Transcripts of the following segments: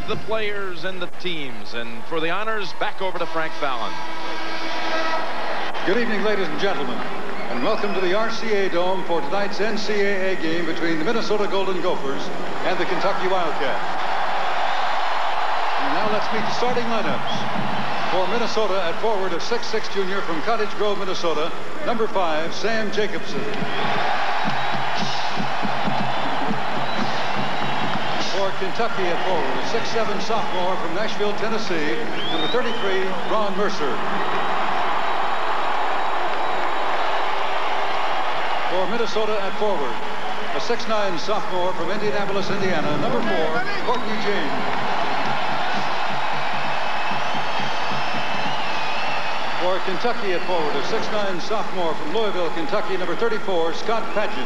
the players and the teams. And for the honors, back over to Frank Fallon. Good evening, ladies and gentlemen, and welcome to the RCA Dome for tonight's NCAA game between the Minnesota Golden Gophers and the Kentucky Wildcats. And now let's meet the starting lineups. For Minnesota at forward, a 6'6" junior from Cottage Grove, Minnesota, number 5, Sam Jacobson. For Kentucky at forward, a 6'7" sophomore from Nashville, Tennessee, number 33, Ron Mercer. For Minnesota at forward, a 6'9" sophomore from Indianapolis, Indiana, number 4, Courtney James. For Kentucky at forward, a 6'9" sophomore from Louisville, Kentucky, number 34, Scott Padgett.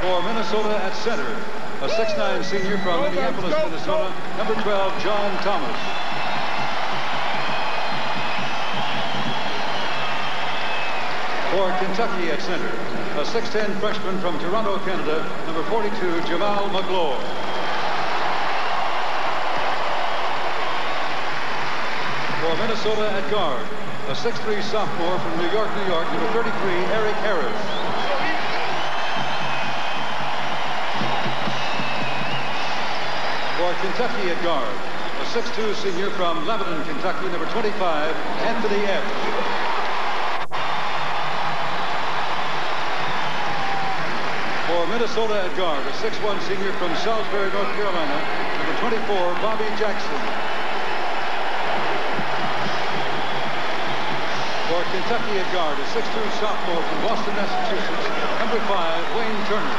For Minnesota at center, a 6'9" senior from Minneapolis, Minnesota, number 12, John Thomas. For Kentucky at center, a 6'10" freshman from Toronto, Canada, number 42, Jamal McGlure. For Minnesota at guard, a 6'3" sophomore from New York, New York, number 33, Eric Harris. For Kentucky at guard, a 6'2" senior from Lebanon, Kentucky, number 25, Anthony Epps. For Minnesota at guard, a 6'1" senior from Salisbury, North Carolina, number 24, Bobby Jackson. For Kentucky at guard, a 6'2" sophomore from Boston, Massachusetts, number 5, Wayne Turner.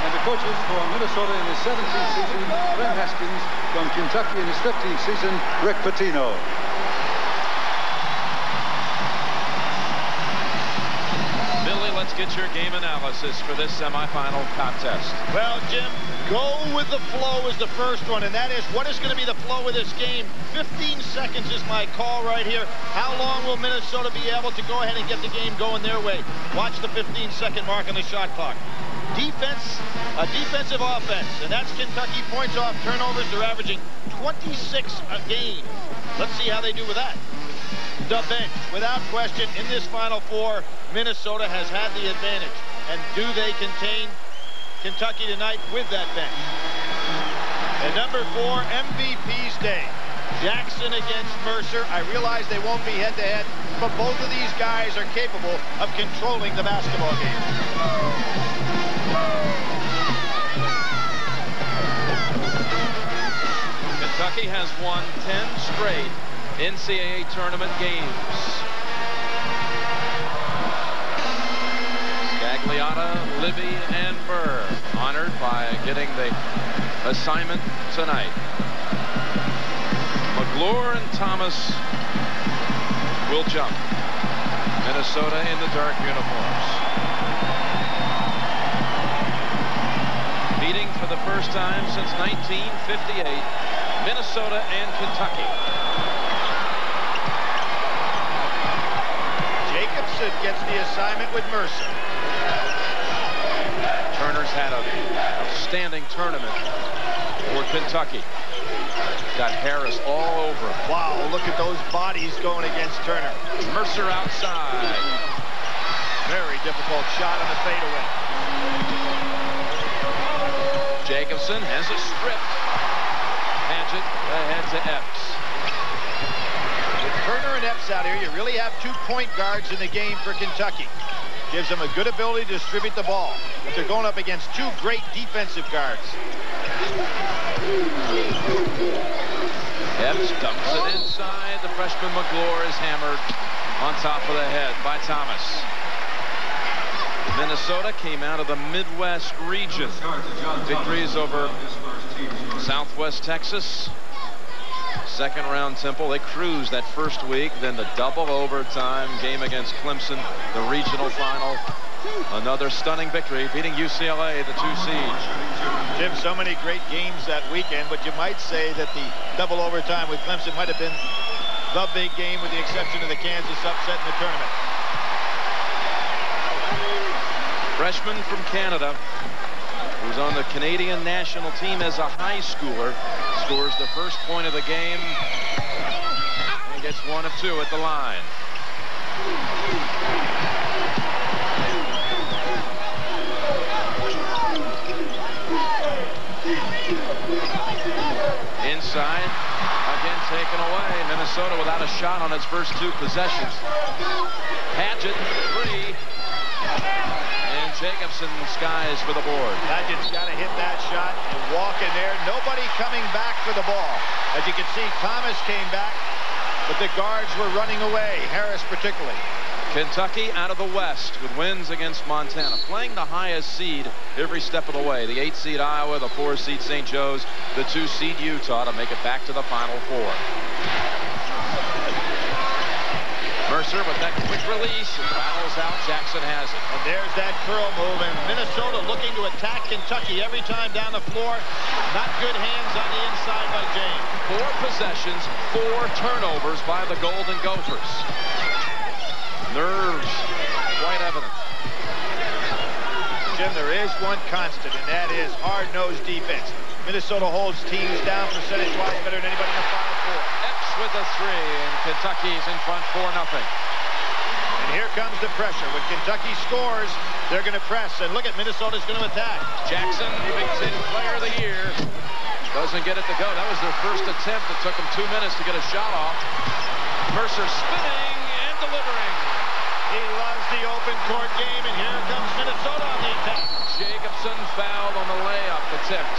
And the coaches for Minnesota in his 17th season, Clem Haskins. From Kentucky in his 15th season, Rick Pitino. Billy, let's get your game analysis for this semifinal contest. Well, Jim, go with the flow is the first one, and that is what is going to be the flow of this game. 15 seconds is my call right here. How long will Minnesota be able to go ahead and get the game going their way? Watch the 15-second mark on the shot clock. Defense, a defensive offense, and that's Kentucky points off turnovers. They're averaging 26 a game. Let's see how they do with that. The bench, without question, in this Final Four, Minnesota has had the advantage. And do they contain Kentucky tonight with that bench? And number 4, MVP's day. Jackson against Mercer. I realize they won't be head-to-head, but both of these guys are capable of controlling the basketball game. Kentucky has won 10 straight NCAA tournament games. Gagliata, Libby, and Burr honored by getting the assignment tonight. McGlure and Thomas will jump. Minnesota in the dark uniforms. Meeting for the first time since 1958, Minnesota and Kentucky. Jacobson gets the assignment with Mercer. Turner's had an outstanding tournament for Kentucky. Got Harris all over him. Wow, look at those bodies going against Turner. Mercer outside. Very difficult shot on the fadeaway. Jacobson has a strip. Padgett ahead to Epps. With Turner and Epps out here, you really have 2 point guards in the game for Kentucky. Gives them a good ability to distribute the ball. But they're going up against 2 great defensive guards. Epps dumps it inside. The freshman McGlure is hammered on top of the head by Thomas. Minnesota came out of the Midwest region. Victories over Southwest Texas. Second round Temple. They cruised that first week. Then the double overtime game against Clemson, the regional final. Another stunning victory, beating UCLA, the 2 seed. Jim, so many great games that weekend, but you might say that the double overtime with Clemson might have been the big game, with the exception of the Kansas upset in the tournament. freshman from Canada, who's on the Canadian national team as a high schooler, scores the first point of the game and gets 1 of 2 at the line. Inside, again taken away. Minnesota without a shot on its first 2 possessions. Padgett, 3. And Jacobson skies for the board. Padgett's got to hit that shot and walk in there. Nobody coming back for the ball. As you can see, Thomas came back, but the guards were running away, Harris particularly. Kentucky out of the West with wins against Montana, playing the highest seed every step of the way. The 8 seed Iowa, the 4 seed St. Joe's, the 2 seed Utah to make it back to the Final Four. Mercer with that quick release, rattles out. Jackson has it. And there's that curl move, and Minnesota looking to attack Kentucky every time down the floor. Not good hands on the inside by James. 4 possessions, 4 turnovers by the Golden Gophers. Nerves quite evident. Jim, there is one constant, and that is hard-nosed defense. Minnesota holds teams down percentage-wise better than anybody in the Final Four. Epps with the 3, and Kentucky's in front 4-0. And here comes the pressure. When Kentucky scores, they're going to press, and look at Minnesota's going to attack. Jackson, Big Ten Player of the Year, doesn't get it to go. That was their first attempt. It took them 2 minutes to get a shot off. Mercer spinning and delivering. He loves the open court game, and here comes Minnesota on the attack. Jacobson fouled on the layup attempt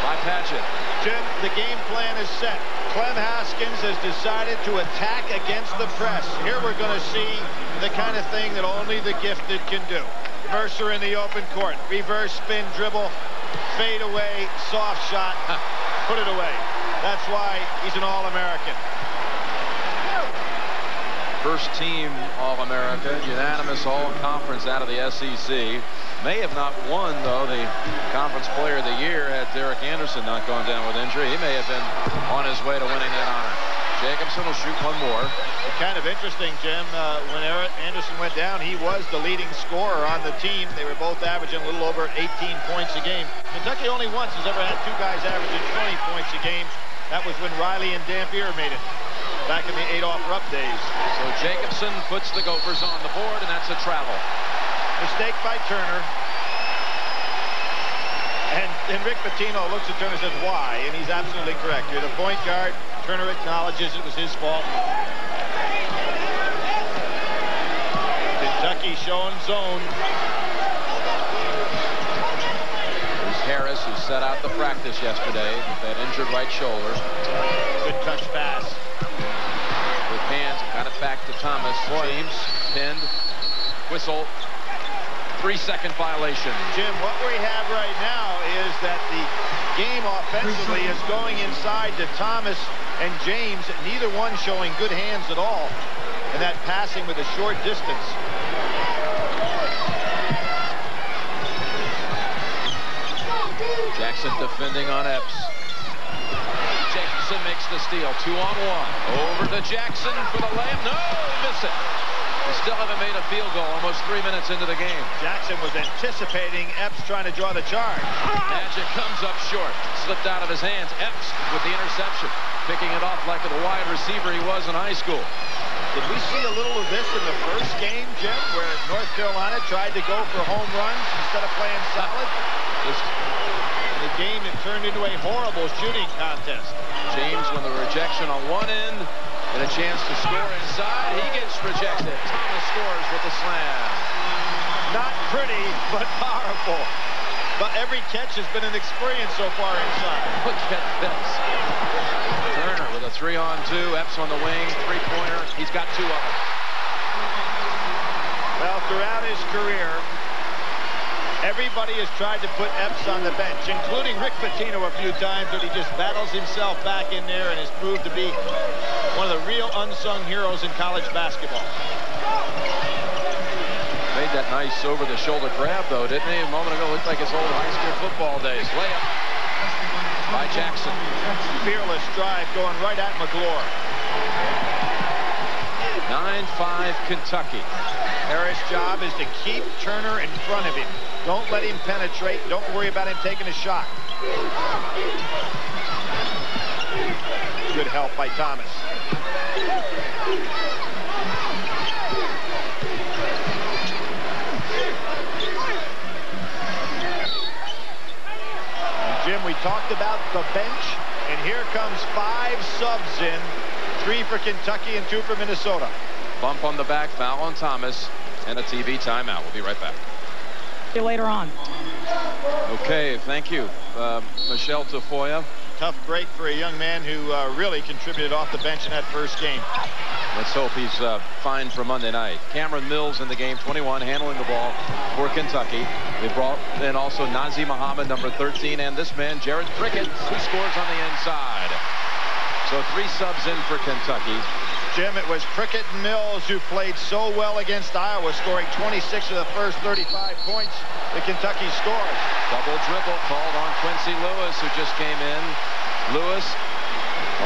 by Padgett. Jim, the game plan is set. Clem Haskins has decided to attack against the press. Here we're going to see the kind of thing that only the gifted can do. Mercer in the open court. Reverse spin dribble. Fade away. Soft shot. Put it away. That's why he's an All-American. First team All-America, unanimous All-Conference out of the SEC. May have not won, though, the Conference Player of the Year had Derek Anderson not gone down with injury. He may have been on his way to winning that honor. Jacobson will shoot 1 more. Kind of interesting, Jim. When Anderson went down, he was the leading scorer on the team. They were both averaging a little over 18 points a game. Kentucky only once has ever had 2 guys averaging 20 points a game. That was when Riley and Dampier made it back in the Adolph Rupp days. So Jacobson puts the Gophers on the board, and that's a travel. Mistake by Turner. And Rick Pitino looks at Turner and says, why? And he's absolutely correct. You're the point guard. Turner acknowledges it was his fault. Kentucky showing zone. There's Harris, who set out the practice yesterday with that injured right shoulder. Good touch pass. With hands, got it back to Thomas. James pinned. Whistle. 3-second violation. Jim, what we have right now is that the game offensively is going inside to Thomas and James, neither one showing good hands at all, and that passing with a short distance. Jackson defending on Epps. Jacobson makes the steal. 2-on-1. Over to Jackson for the layup. No, miss it. They still haven't made a field goal almost 3 minutes into the game. Jackson was anticipating Epps trying to draw the charge. Magic comes up short. Slipped out of his hands. Epps with the interception. Picking it off like the wide receiver he was in high school. Did we see a little of this in the first game, Jim, where North Carolina tried to go for home runs instead of playing solid? In a game that turned into a horrible shooting contest. James with a rejection on one end and a chance to score inside. He gets rejected. Thomas scores with a slam. Not pretty, but powerful. But every catch has been an experience so far inside. Look at this. Turner with a 3-on-2. Epps on the wing. 3-pointer. He's got 2 of them. Well, throughout his career, everybody has tried to put Epps on the bench, including Rick Pitino a few times, but he just battles himself back in there and has proved to be one of the real unsung heroes in college basketball. Made that nice over-the-shoulder grab, though, didn't he? A moment ago, looked like his old high school football days. Layup by Jackson. Fearless drive going right at McGlure. 9-5 Kentucky. Harris' job is to keep Turner in front of him. Don't let him penetrate. Don't worry about him taking a shot. Good help by Thomas. And Jim, we talked about the bench, and here comes 5 subs in. 3 for Kentucky and 2 for Minnesota. Bump on the back, foul on Thomas, and a TV timeout. We'll be right back. See you later on. Okay, thank you. Michelle Tafoya. Tough break for a young man who really contributed off the bench in that first game. Let's hope he's fine for Monday night. Cameron Mills in the game, 21, handling the ball for Kentucky. They brought in also Nazi Muhammad, number 13, and this man, Jared Prickett, who scores on the inside. So 3 subs in for Kentucky. Jim, it was Prickett and Mills who played so well against Iowa, scoring 26 of the first 35 points that Kentucky scored. Double dribble called on Quincy Lewis, who just came in. Lewis,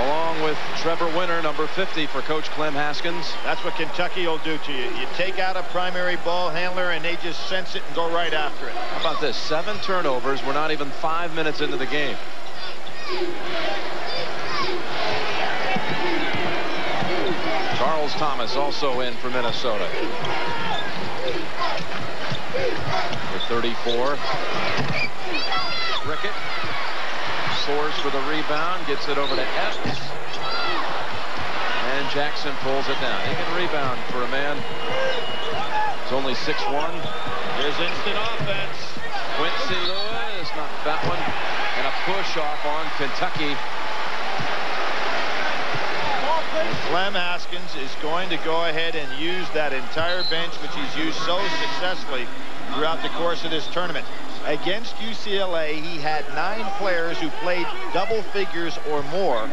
along with Trevor Winter, number 50 for Coach Clem Haskins. That's what Kentucky will do to you. You take out a primary ball handler, and they just sense it and go right after it. How about this? 7 turnovers. We're not even 5 minutes into the game. Charles Thomas also in for Minnesota. For 34. Rickett soars for the rebound, gets it over to Epps. And Jackson pulls it down. He can rebound for a man. It's only 6'1". There's instant offense. Quincy Lewis, not that one. And a push off on Kentucky. Clem Haskins is going to go ahead and use that entire bench, which he's used so successfully throughout the course of this tournament. Against UCLA, he had 9 players who played double figures or more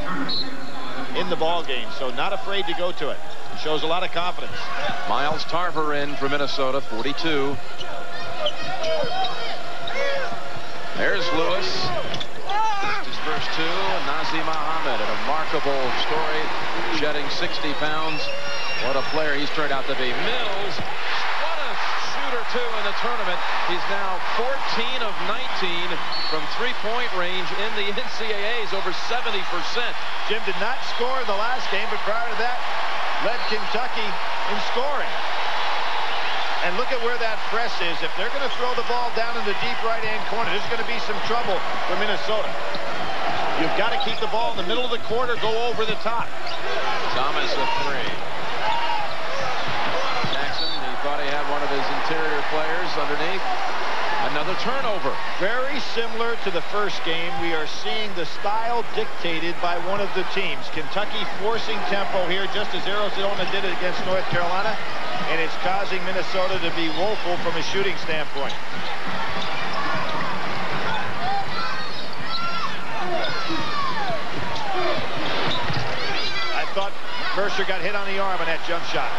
in the ball game, so not afraid to go to it. Shows a lot of confidence. Miles Tarver in for Minnesota, 42. There's Lewis. His first 2, Nazi Muhammad, a remarkable story, shedding 60 pounds. What a player he's turned out to be. Mills, what a shooter, too, in the tournament. He's now 14 of 19 from 3-point range in the NCAAs, over 70%. Jim did not score the last game, but prior to that, led Kentucky in scoring. And look at where that press is. If they're going to throw the ball down in the deep right-hand corner, there's going to be some trouble for Minnesota. You've got to keep the ball in the middle of the court or go over the top. Thomas with 3. Jackson, he thought he had one of his interior players underneath. Another turnover. Very similar to the first game. We are seeing the style dictated by one of the teams. Kentucky forcing tempo here, just as Arizona did it against North Carolina. And it's causing Minnesota to be woeful from a shooting standpoint. I thought Mercer got hit on the arm on that jump shot.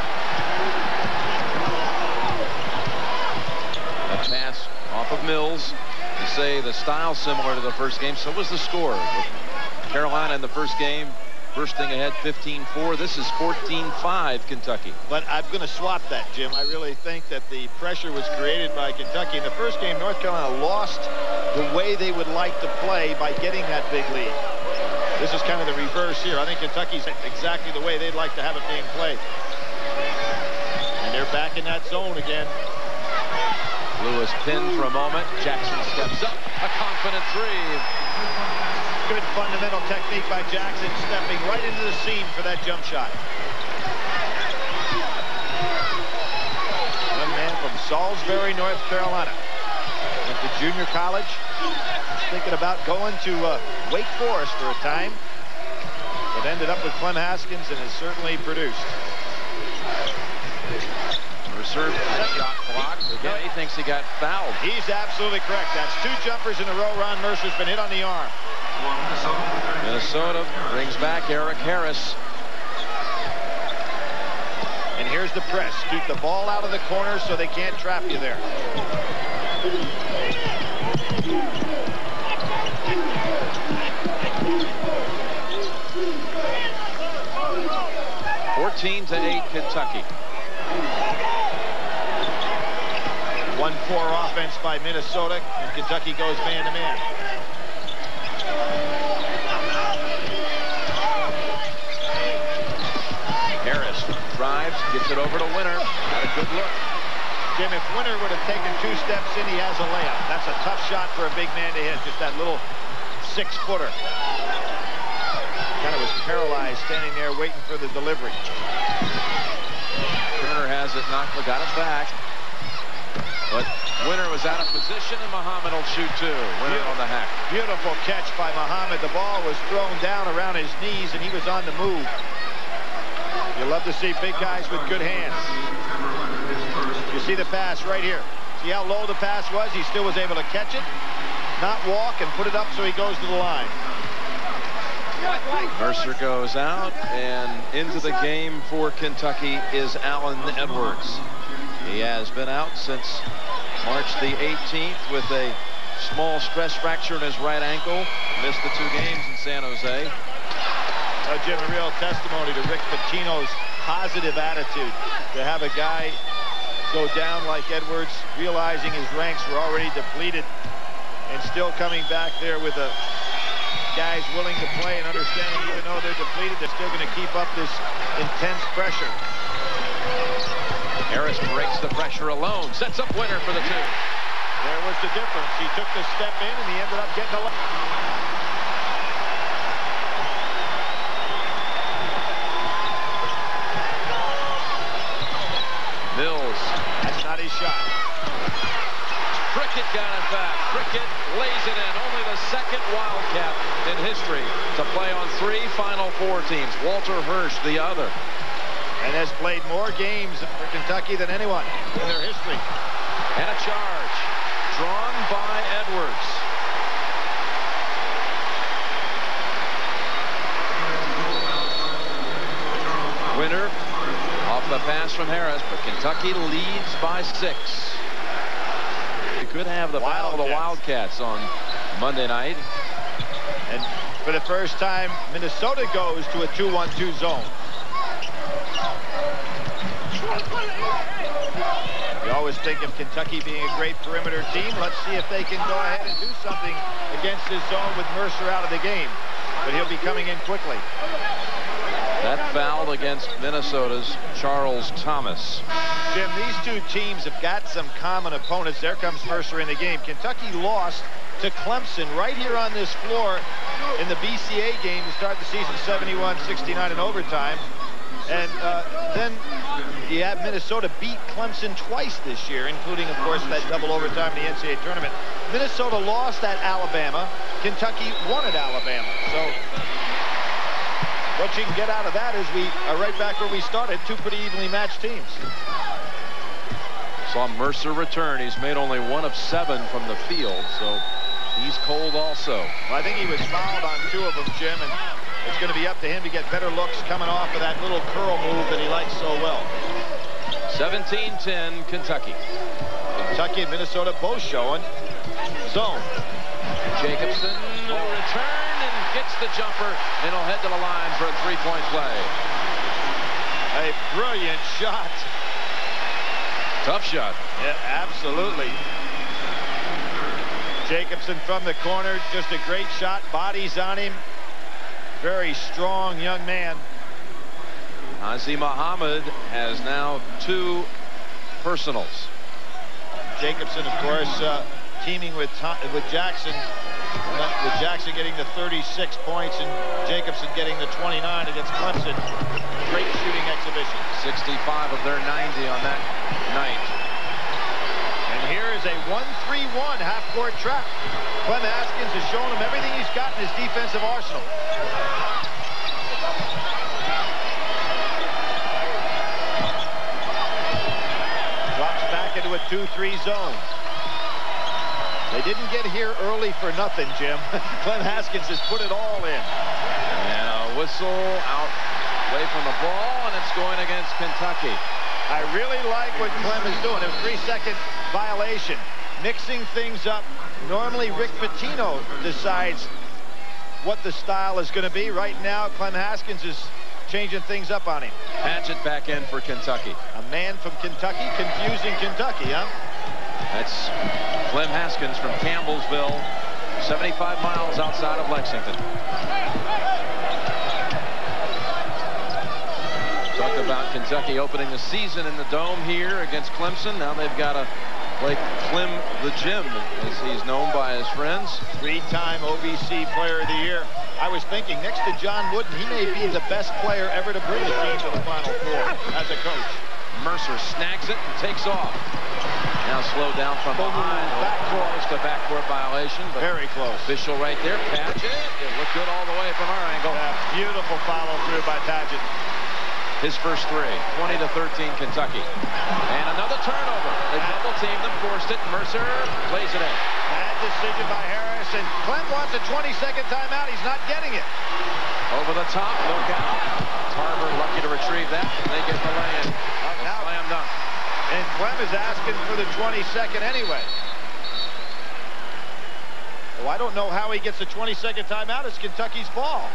A pass off of Mills. You say the style similar to the first game. So was the score. With Carolina in the first game, first thing ahead, 15-4. This is 14-5 Kentucky. But I'm going to swap that, Jim. I really think that the pressure was created by Kentucky. In the first game, North Carolina lost the way they would like to play by getting that big lead. This is kind of the reverse here. I think Kentucky's exactly the way they'd like to have it being played. And they're back in that zone again. Lewis pinned for a moment. Jackson steps up. A confident 3. Good fundamental technique by Jackson, stepping right into the seam for that jump shot. Young man from Salisbury, North Carolina. Went to junior college. Thinking about going to Wake Forest for a time. But ended up with Clem Haskins and has certainly produced. Mercer, shot blocked. Again, he thinks he got fouled. He's absolutely correct. That's 2 jumpers in a row. Ron Mercer's been hit on the arm. Minnesota brings back Eric Harris. And here's the press. Keep the ball out of the corner so they can't trap you there. 14-8 Kentucky. 1-4 offense by Minnesota, and Kentucky goes man-to-man. Harris drives, gets it over to Winter. Got a good look. Jim, if Winter would have taken 2 steps in, he has a layup. That's a tough shot for a big man to hit. Just that little 6-footer. Kind of was paralyzed standing there waiting for the delivery. Turner has it knocked, but got it back. But Winter was out of position, and Muhammad will shoot 2. Winter on the hack. Beautiful catch by Muhammad. The ball was thrown down around his knees, and he was on the move. You love to see big guys with good hands. You see the pass right here. See how low the pass was? He still was able to catch it, not walk, and put it up so he goes to the line. Mercer goes out, and into the game for Kentucky is Allen Edwards. He has been out since March the 18th with a small stress fracture in his right ankle. Missed the 2 games in San Jose. Jim, a real testimony to Rick Pitino's positive attitude. To have a guy go down like Edwards, realizing his ranks were already depleted, and still coming back there with a guys willing to play and understanding even though they're depleted, they're still going to keep up this intense pressure. Harris breaks the pressure alone, sets up Winter for the 2. There was the difference. He took the step in, and he ended up getting a... Mills. That's not his shot. Prickett got it back. Prickett lays it in. Only the 2nd Wildcat in history to play on 3 Final Four teams. Walter Hirsch, the other. And has played more games for Kentucky than anyone in their history. And a charge. Drawn by Edwards. Winter off the pass from Harris, but Kentucky leads by 6. You could have the battle of the Wildcats on Monday night. And for the first time, Minnesota goes to a 2-1-2 zone. You always think of Kentucky being a great perimeter team. Let's see if they can go ahead and do something against this zone with Mercer out of the game. But he'll be coming in quickly. That fouled against Minnesota's Charles Thomas. Jim, these 2 teams have got some common opponents. There comes Mercer in the game. Kentucky lost to Clemson right here on this floor in the BCA game to start the season 71-69 in overtime. And then you have Minnesota beat Clemson twice this year, including, of course, that double overtime in the NCAA tournament. Minnesota lost at Alabama. Kentucky won at Alabama. So what you can get out of that is we are right back where we started, 2 pretty evenly matched teams. Saw Mercer return. He's made only 1 of 7 from the field, so he's cold also. Well, I think he was fouled on 2 of them, Jim, and it's going to be up to him to get better looks coming off of that little curl move that he likes so well. 17-10 Kentucky. Kentucky and Minnesota both showing zone. Jacobson will return and gets the jumper, and he'll head to the line for a 3-point play. A brilliant shot. Tough shot. Yeah, absolutely. Jacobson from the corner, just a great shot. Bodies on him. Very strong young man. Azi Muhammad has now 2 personals. Jacobson, of course, teaming with Jackson. With Jackson getting the 36 points and Jacobson getting the 29 against Clemson. Great shooting exhibition. 65 of their 90 on that night. And here is a 1-3-1 half-court trap. Clem Haskins has shown him everything he's got in his defensive arsenal. Drops back into a 2-3 zone. They didn't get here early for nothing, Jim. Clem Haskins has put it all in. And a whistle out away from the ball, and it's going against Kentucky. I really like what Clem is doing. It was a 3-second violation. Mixing things up. Normally, Rick Pitino decides what the style is going to be. Right now, Clem Haskins is changing things up on him. Patchett back in for Kentucky. A man from Kentucky confusing Kentucky, huh? That's Clem Haskins from Campbellsville, 75 miles outside of Lexington. Talk about Kentucky opening the season in the Dome here against Clemson. Now they've got to play Clem the Gym, as he's known by his friends. 3-time OVC Player of the Year. I was thinking, next to John Wooden, he may be the best player ever to bring the team to the Final Four as a coach. Mercer snags it and takes off. Now slowed down from behind. Backcourt. It's a backcourt violation. But very close. Official right there. Padgett. It looked good all the way from our angle. Beautiful follow through by Padgett. His first three. 20-13 Kentucky. And another turnover. They double teamed them, forced it. Mercer plays it in. Bad decision by Harris. And Clem wants a 20-second timeout. He's not getting it. Over the top. Look out. Tarver lucky to retrieve that. And they get the lay-in. Slam dunk. And Clem is asking for the 22nd anyway. Well, I don't know how he gets a 20-second timeout. It's Kentucky's ball.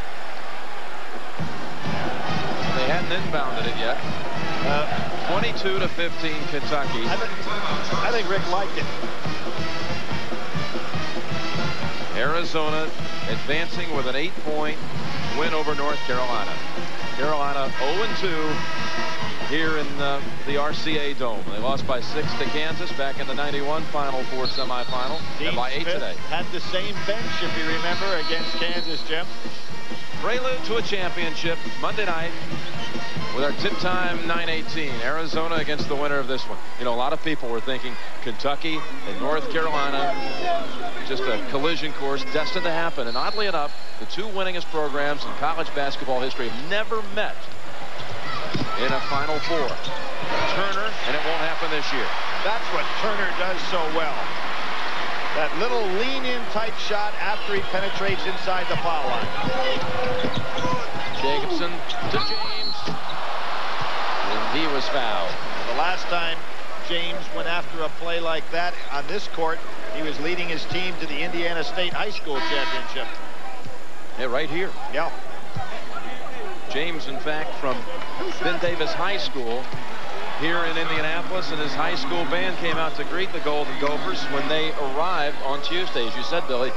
They hadn't inbounded it yet. 22-15 Kentucky. I think Rick liked it. Arizona advancing with an 8-point win over North Carolina. Carolina 0-2 here in the RCA Dome. They lost by 6 to Kansas back in the '91 Final Four semifinal. And by 8 today. Had the same bench, if you remember, against Kansas, Jim. Prelude to a championship Monday night with our tip time 9:18. Arizona against the winner of this one. You know, a lot of people were thinking Kentucky and North Carolina, just a collision course destined to happen. And oddly enough, the two winningest programs in college basketball history have never met in a Final Four. Turner, and it won't happen this year. That's what Turner does so well. That little lean-in type shot after he penetrates inside the foul line. Jacobson to James. And he was fouled. The last time James went after a play like that on this court, he was leading his team to the Indiana State High School Championship. Yeah, right here. Yeah. James, in fact, from Ben Davis High School here in Indianapolis, and his high school band came out to greet the Golden Gophers when they arrived on Tuesday, as you said, Billy,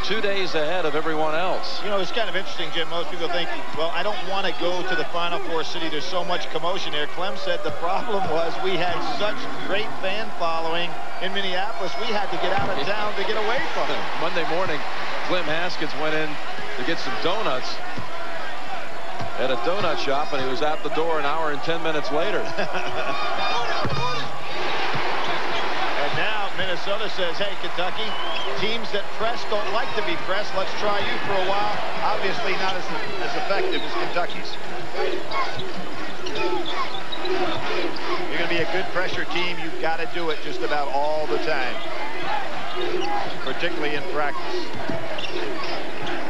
2 days ahead of everyone else. You know, it's kind of interesting, Jim. Most people think, well, I don't want to go to the Final Four city. There's so much commotion here. Clem said the problem was we had such great fan following in Minneapolis, we had to get out of town to get away from it. Monday morning, Clem Haskins went in to get some donuts at a donut shop, and he was out the door an hour and 10 minutes later. And now Minnesota says, hey, Kentucky, teams that press don't like to be pressed. Let's try you for a while. Obviously not as effective as Kentucky's. You're going to be a good pressure team. You've got to do it just about all the time, particularly in practice.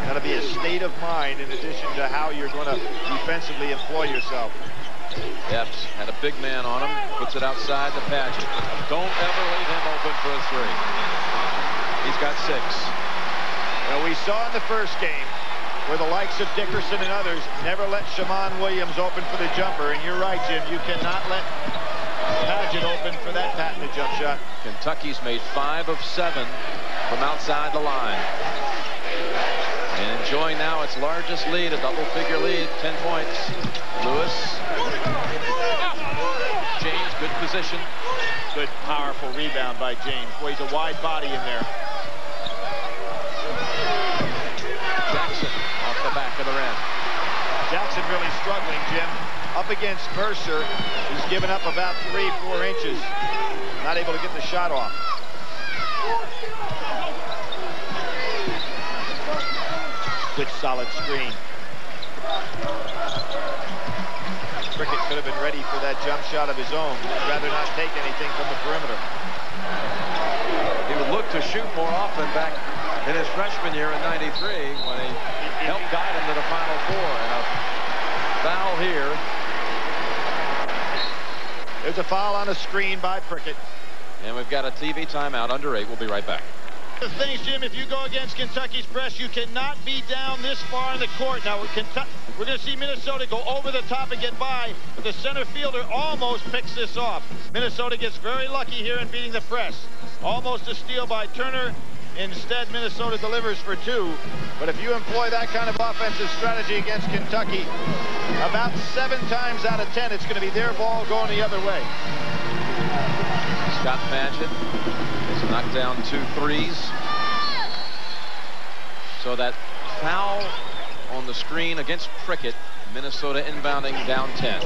Got to be a state of mind in addition to how you're going to defensively employ yourself. Epps had a big man on him, puts it outside the Padgett. Don't ever leave him open for a three. He's got 6. Well, we saw in the first game where the likes of Dickerson and others never let Shammond Williams open for the jumper. And you're right, Jim, you cannot let Padgett open for that patented jump shot. Kentucky's made 5 of 7 from outside the line. And enjoying now its largest lead, a double-figure lead, 10 points. Lewis. James, good position. Good, powerful rebound by James. Boy, he's a wide body in there. Jackson off the back of the rim. Jackson really struggling, Jim. Up against Mercer, he's given up about 3-4 inches. Not able to get the shot off. Good solid screen. Prickett could have been ready for that jump shot of his own. He'd rather not take anything from the perimeter. He would look to shoot more often back in his freshman year in '93 when he helped guide him to the Final Four. And a foul here. There's a foul on a screen by Prickett. And we've got a TV timeout under 8. We'll be right back. The things, Jim, if you go against Kentucky's press, you cannot be down this far in the court. Now, we're going to see Minnesota go over the top and get by, but the center fielder almost picks this off. Minnesota gets very lucky here in beating the press. Almost a steal by Turner. Instead, Minnesota delivers for 2. But if you employ that kind of offensive strategy against Kentucky, about 7 times out of 10, it's going to be their ball going the other way. Scott Padgett has knocked down 2 threes. So that foul on the screen against Prickett. Minnesota inbounding down 10.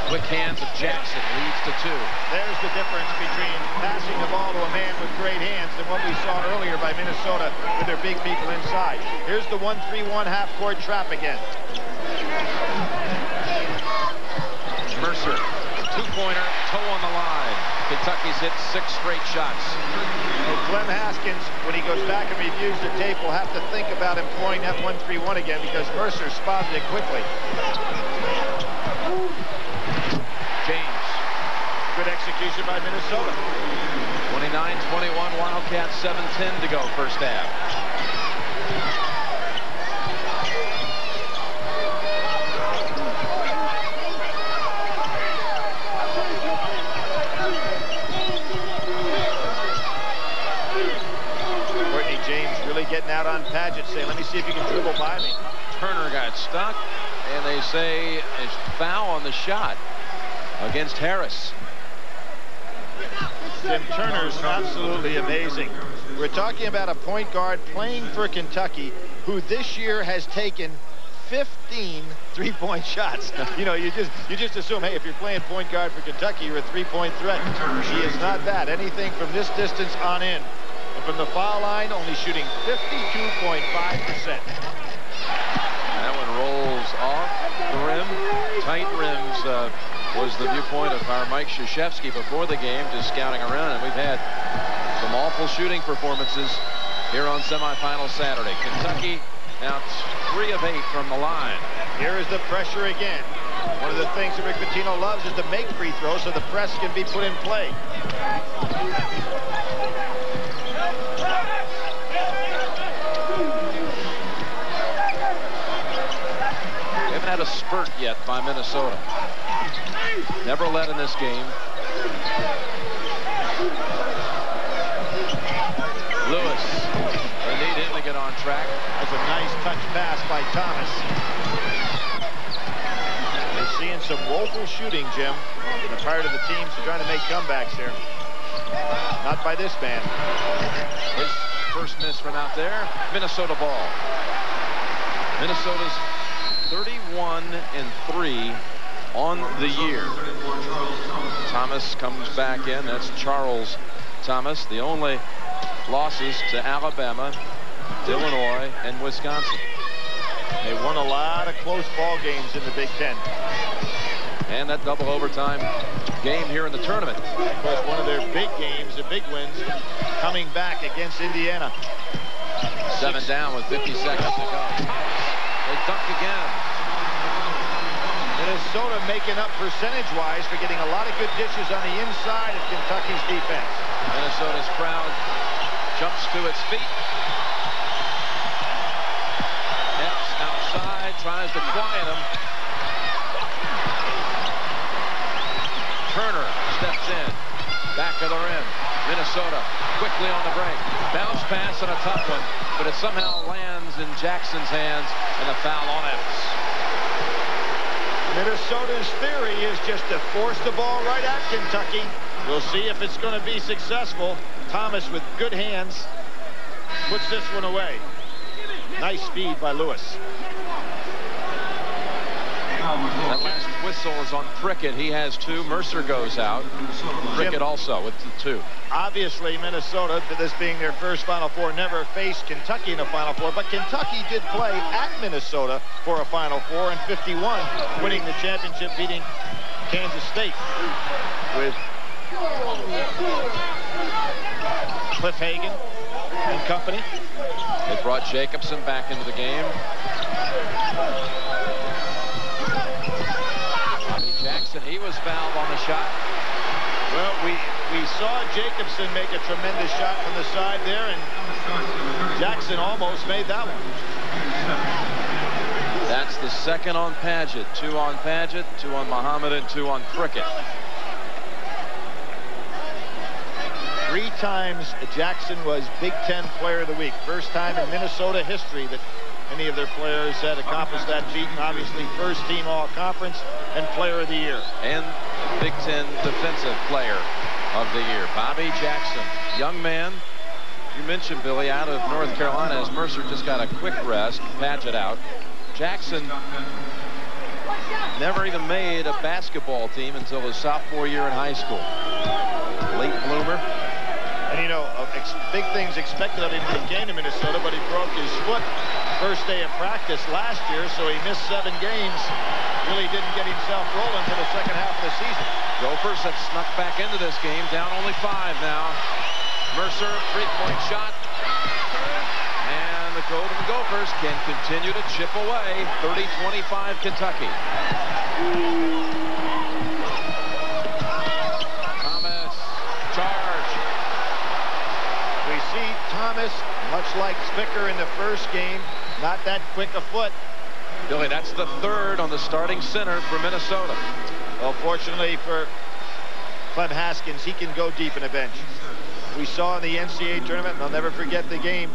Quick hands of Jackson leads to 2. There's the difference between passing the ball to a man with great hands than what we saw earlier by Minnesota with their big people inside. Here's the 1-3-1 half-court trap again. Mercer, 2-pointer, toe on the line. Kentucky's hit 6 straight shots. Well, Clem Haskins, when he goes back and reviews the tape, will have to think about employing that 1-3-1 again because Mercer spotted it quickly. James. Good execution by Minnesota. 29-21, Wildcats, 7:10 to go first half. Getting out on Padgett, saying, let me see if you can dribble by me. Turner got stuck, and they say it's foul on the shot against Harris. Jim, Turner's absolutely amazing. We're talking about a point guard playing for Kentucky who this year has taken 15 3-point shots. You know, you just assume, hey, if you're playing point guard for Kentucky, you're a 3-point threat. He is not that. Anything from this distance on in. And from the foul line, only shooting 52.5%. That one rolls off the rim. Tight rims was the viewpoint of our Mike Krzyzewski before the game, just scouting around. And we've had some awful shooting performances here on semifinal Saturday. Kentucky now 3 of 8 from the line. Here is the pressure again. One of the things that Rick Pitino loves is to make free throws so the press can be put in play. Had a spurt yet by Minnesota. Never led in this game. Lewis. They need him to get on track. That's a nice touch pass by Thomas. They're seeing some woeful shooting, Jim, on the part of the teams trying to make comebacks here. Not by this man. His first miss from out there. Minnesota ball. Minnesota's 31-3 on the year. Thomas comes back in. That's Charles Thomas. The only losses to Alabama, Illinois, and Wisconsin. They won a lot of close ball games in the Big Ten. And that double overtime game here in the tournament. Of course, one of their big games, the big wins, coming back against Indiana. 7 down with 50 seconds to go. They dunk again. Minnesota making up percentage-wise for getting a lot of good dishes on the inside of Kentucky's defense. Minnesota's crowd jumps to its feet. Epps outside, tries to quiet him. Turner steps in. Back of the rim. Minnesota quickly on the break. Bounce pass and a tough one, but it somehow lands in Jackson's hands and a foul on Epps. Minnesota's theory is just to force the ball right at Kentucky. We'll see if it's going to be successful. Thomas with good hands puts this one away. Nice speed by Lewis. That last whistle is on Prickett. He has 2. Mercer goes out. Prickett also with 2. Obviously, Minnesota, this being their first Final Four, never faced Kentucky in a Final Four, but Kentucky did play at Minnesota for a Final Four in '51, winning the championship, beating Kansas State with Cliff Hagan and company. They brought Jacobson back into the game. Jackson, he was fouled on the shot. Well, we We saw Jacobson make a tremendous shot from the side there, and Jackson almost made that one. That's the second on Padgett. 2 on Padgett, 2 on Muhammad, and 2 on Prickett. 3 times Jackson was Big Ten Player of the Week. First time in Minnesota history that any of their players had accomplished that feat, and obviously first team all-conference and Player of the Year. And Big Ten Defensive Player of the Year. Bobby Jackson, young man. You mentioned, Billy, out of North Carolina, as Mercer just got a quick rest. Padgett out. Jackson never even made a basketball team until his sophomore year in high school. Late bloomer. And you know, big things expected of him when he came to Minnesota, but he broke his foot first day of practice last year, so he missed 7 games. Really didn't get himself rolling for the second half of the season. Gophers have snuck back into this game, down only 5 now. Mercer, 3-point shot. And the Golden Gophers can continue to chip away. 30-25 Kentucky. Thomas, charge. We see Thomas, much like Spicker in the first game, not that quick a foot. Billy, that's the 3rd on the starting center for Minnesota. Well, fortunately for Clem Haskins, he can go deep in a bench. We saw in the NCAA tournament, and I'll never forget the game,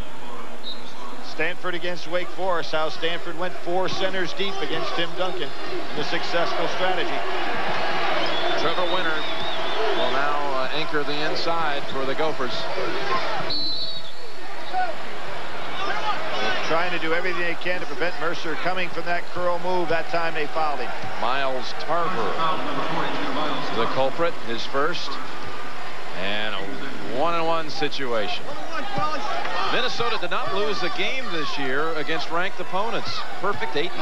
Stanford against Wake Forest, how Stanford went 4 centers deep against Tim Duncan in a successful strategy. Trevor Winter will now anchor the inside for the Gophers. They're trying to do everything they can to prevent Mercer coming from that curl move. That time they fouled him. Miles Tarver, the culprit, his first. And a 1-on-1 situation. Minnesota did not lose a game this year against ranked opponents. Perfect 8-0.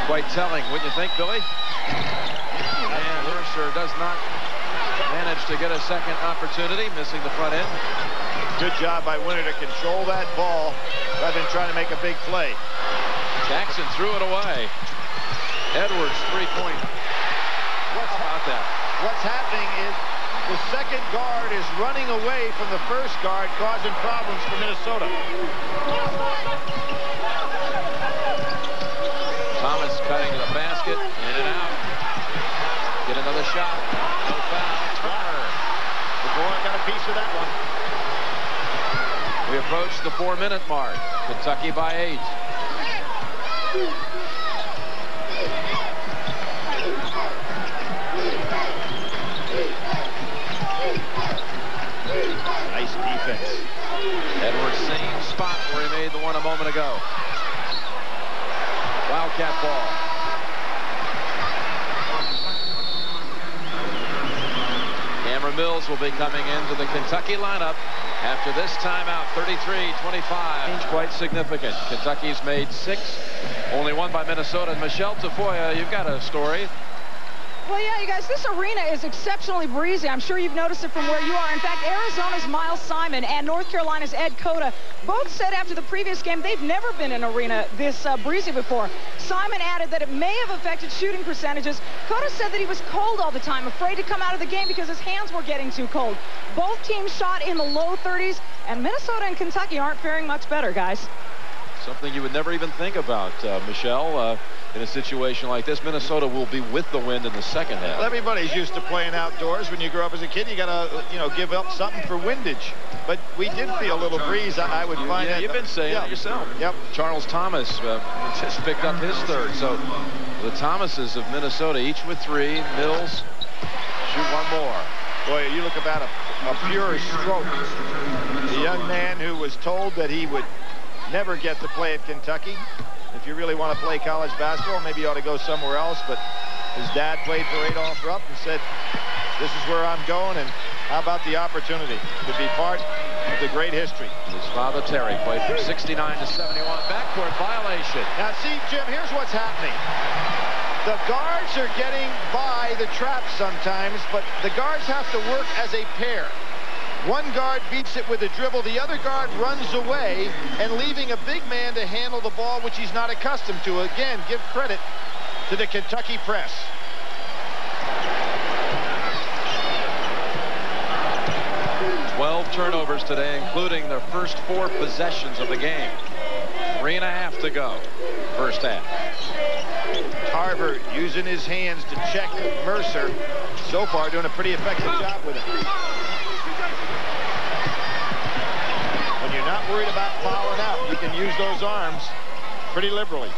Quite telling, wouldn't you think, Billy? And Mercer does not manage to get a second opportunity, missing the front end. Good job by Winter to control that ball rather than trying to make a big play. Jackson threw it away. Edwards, 3-point. How about that? What's happening is the second guard is running away from the first guard, causing problems for Minnesota. Thomas cutting to the basket, in and out. Get another shot. No foul. Turner. The boy got a piece of that one. We approach the 4-minute mark. Kentucky by 8. Nice defense. Edwards, same spot where he made the one a moment ago. Wildcat ball. Cameron Mills will be coming into the Kentucky lineup after this timeout. 33-25. Quite significant. Kentucky's made 6, only 1 by Minnesota. And Michelle Tafoya, you've got a story. Well, yeah, you guys, this arena is exceptionally breezy. I'm sure you've noticed it from where you are. In fact, Arizona's Miles Simon and North Carolina's Ed Cota both said after the previous game they've never been in an arena this breezy before. Simon added that it may have affected shooting percentages. Cota said that he was cold all the time, afraid to come out of the game because his hands were getting too cold. Both teams shot in the low 30s, and Minnesota and Kentucky aren't faring much better, guys. Something you would never even think about, Michelle. In a situation like this, Minnesota will be with the wind in the second half. Well, everybody's used to playing outdoors. When you grow up as a kid, you got to, give up something for windage. But we did feel a little breeze. I would find that. You've been saying it yourself. Yep. Charles Thomas just picked up his 3rd. So the Thomases of Minnesota, each with 3. Mills shoot 1 more. Boy, you look about a pure stroke. The young man who was told that he would never get to play at Kentucky. If you really want to play college basketball, maybe you ought to go somewhere else. But his dad played for Adolph Rupp and said, this is where I'm going, and how about the opportunity to be part of the great history. His father, Terry, played from 69 to 71. Backcourt violation. Now, see, Jim, here's what's happening. The guards are getting by the trap sometimes, but the guards have to work as a pair. One guard beats it with a dribble. The other guard runs away and leaving a big man to handle the ball, which he's not accustomed to. Again, give credit to the Kentucky press. turnovers today, including their first 4 possessions of the game. 3.5 to go. First half. Tarver using his hands to check Mercer. So far doing a pretty effective job with it. When you're not worried about fouling out, you can use those arms pretty liberally.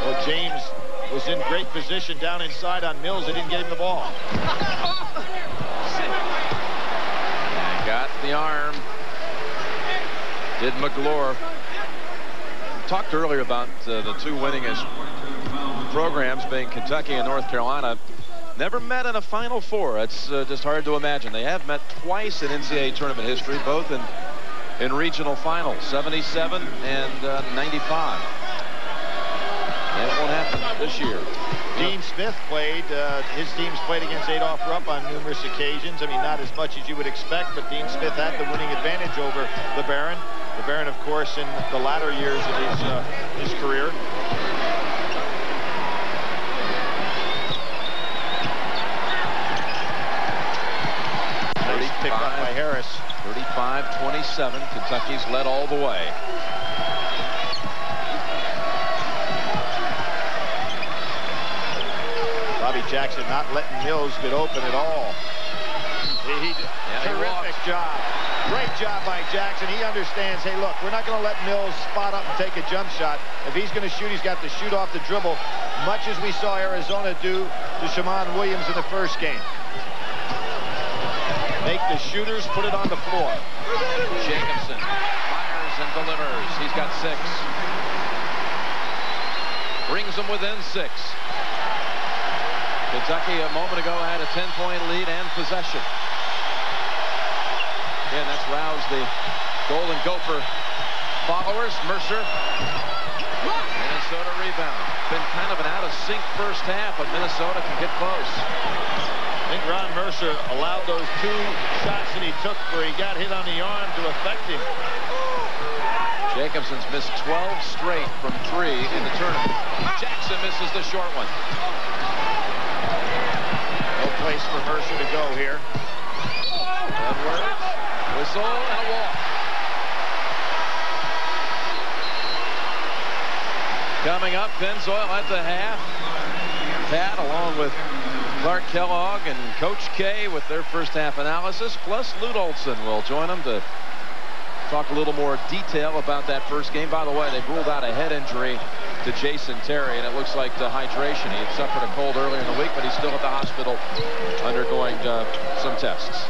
Well, James was in great position down inside on Mills. They didn't get him the ball. And got the arm. Did McGlure. Talked earlier about the 2 winningest programs being Kentucky and North Carolina. Never met in a Final Four. It's just hard to imagine. They have met twice in NCAA tournament history, both in regional finals, 77 and 95. It won't happen this year. Dean Smith played. His teams played against Adolph Rupp on numerous occasions. I mean, not as much as you would expect, but Dean Smith had the winning advantage over LeBaron. LeBaron, of course, in the latter years of his career. Nice pick up by Harris. 35-27. Kentucky's led all the way. Bobby Jackson not letting Mills get open at all. Terrific job. Great job by Jackson. He understands, hey, look, we're not going to let Mills spot up and take a jump shot. If he's going to shoot, he's got to shoot off the dribble, much as we saw Arizona do to Shammond Williams in the first game. Make the shooters put it on the floor. Jacobson fires and delivers. He's got 6. Brings them within 6. Kentucky a moment ago had a 10-point lead and possession. Again, that's roused the Golden Gopher followers. Mercer. Minnesota rebound. Been kind of an out-of-sync first half, but Minnesota can get close. I think Ron Mercer allowed those 2 shots that he took where he got hit on the arm to affect him. Jacobson's missed 12 straight from 3 in the tournament. Jackson misses the short one. No place for Mercer to go here. Edwards, whistle, and a walk. Coming up, Pennzoil at the half. Pat, along with Clark Kellogg and Coach K with their first half analysis, plus Lute Olson will join them to talk a little more detail about that first game. By the way, they've ruled out a head injury to Jason Terry, and it looks like dehydration. He had suffered a cold earlier in the week, but he's still at the hospital undergoing some tests.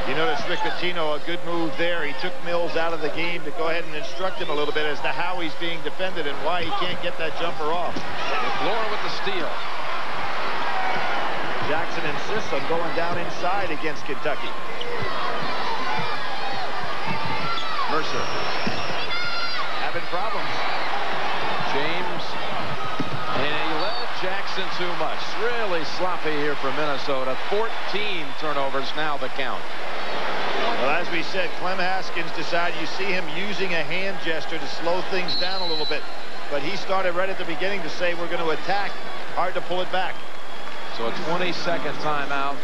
You notice Rick Pitino, a good move there. He took Mills out of the game to go ahead and instruct him a little bit as to how he's being defended and why he can't get that jumper off. McGlure with the steal. Jackson insists on going down inside against Kentucky. Mercer having problems. James, and he led Jackson too much. Really sloppy here for Minnesota. 14 turnovers now the count. Well, as we said, Clem Haskins decided, you see him using a hand gesture to slow things down a little bit. But he started right at the beginning to say we're going to attack. Hard to pull it back. So a 20-second timeout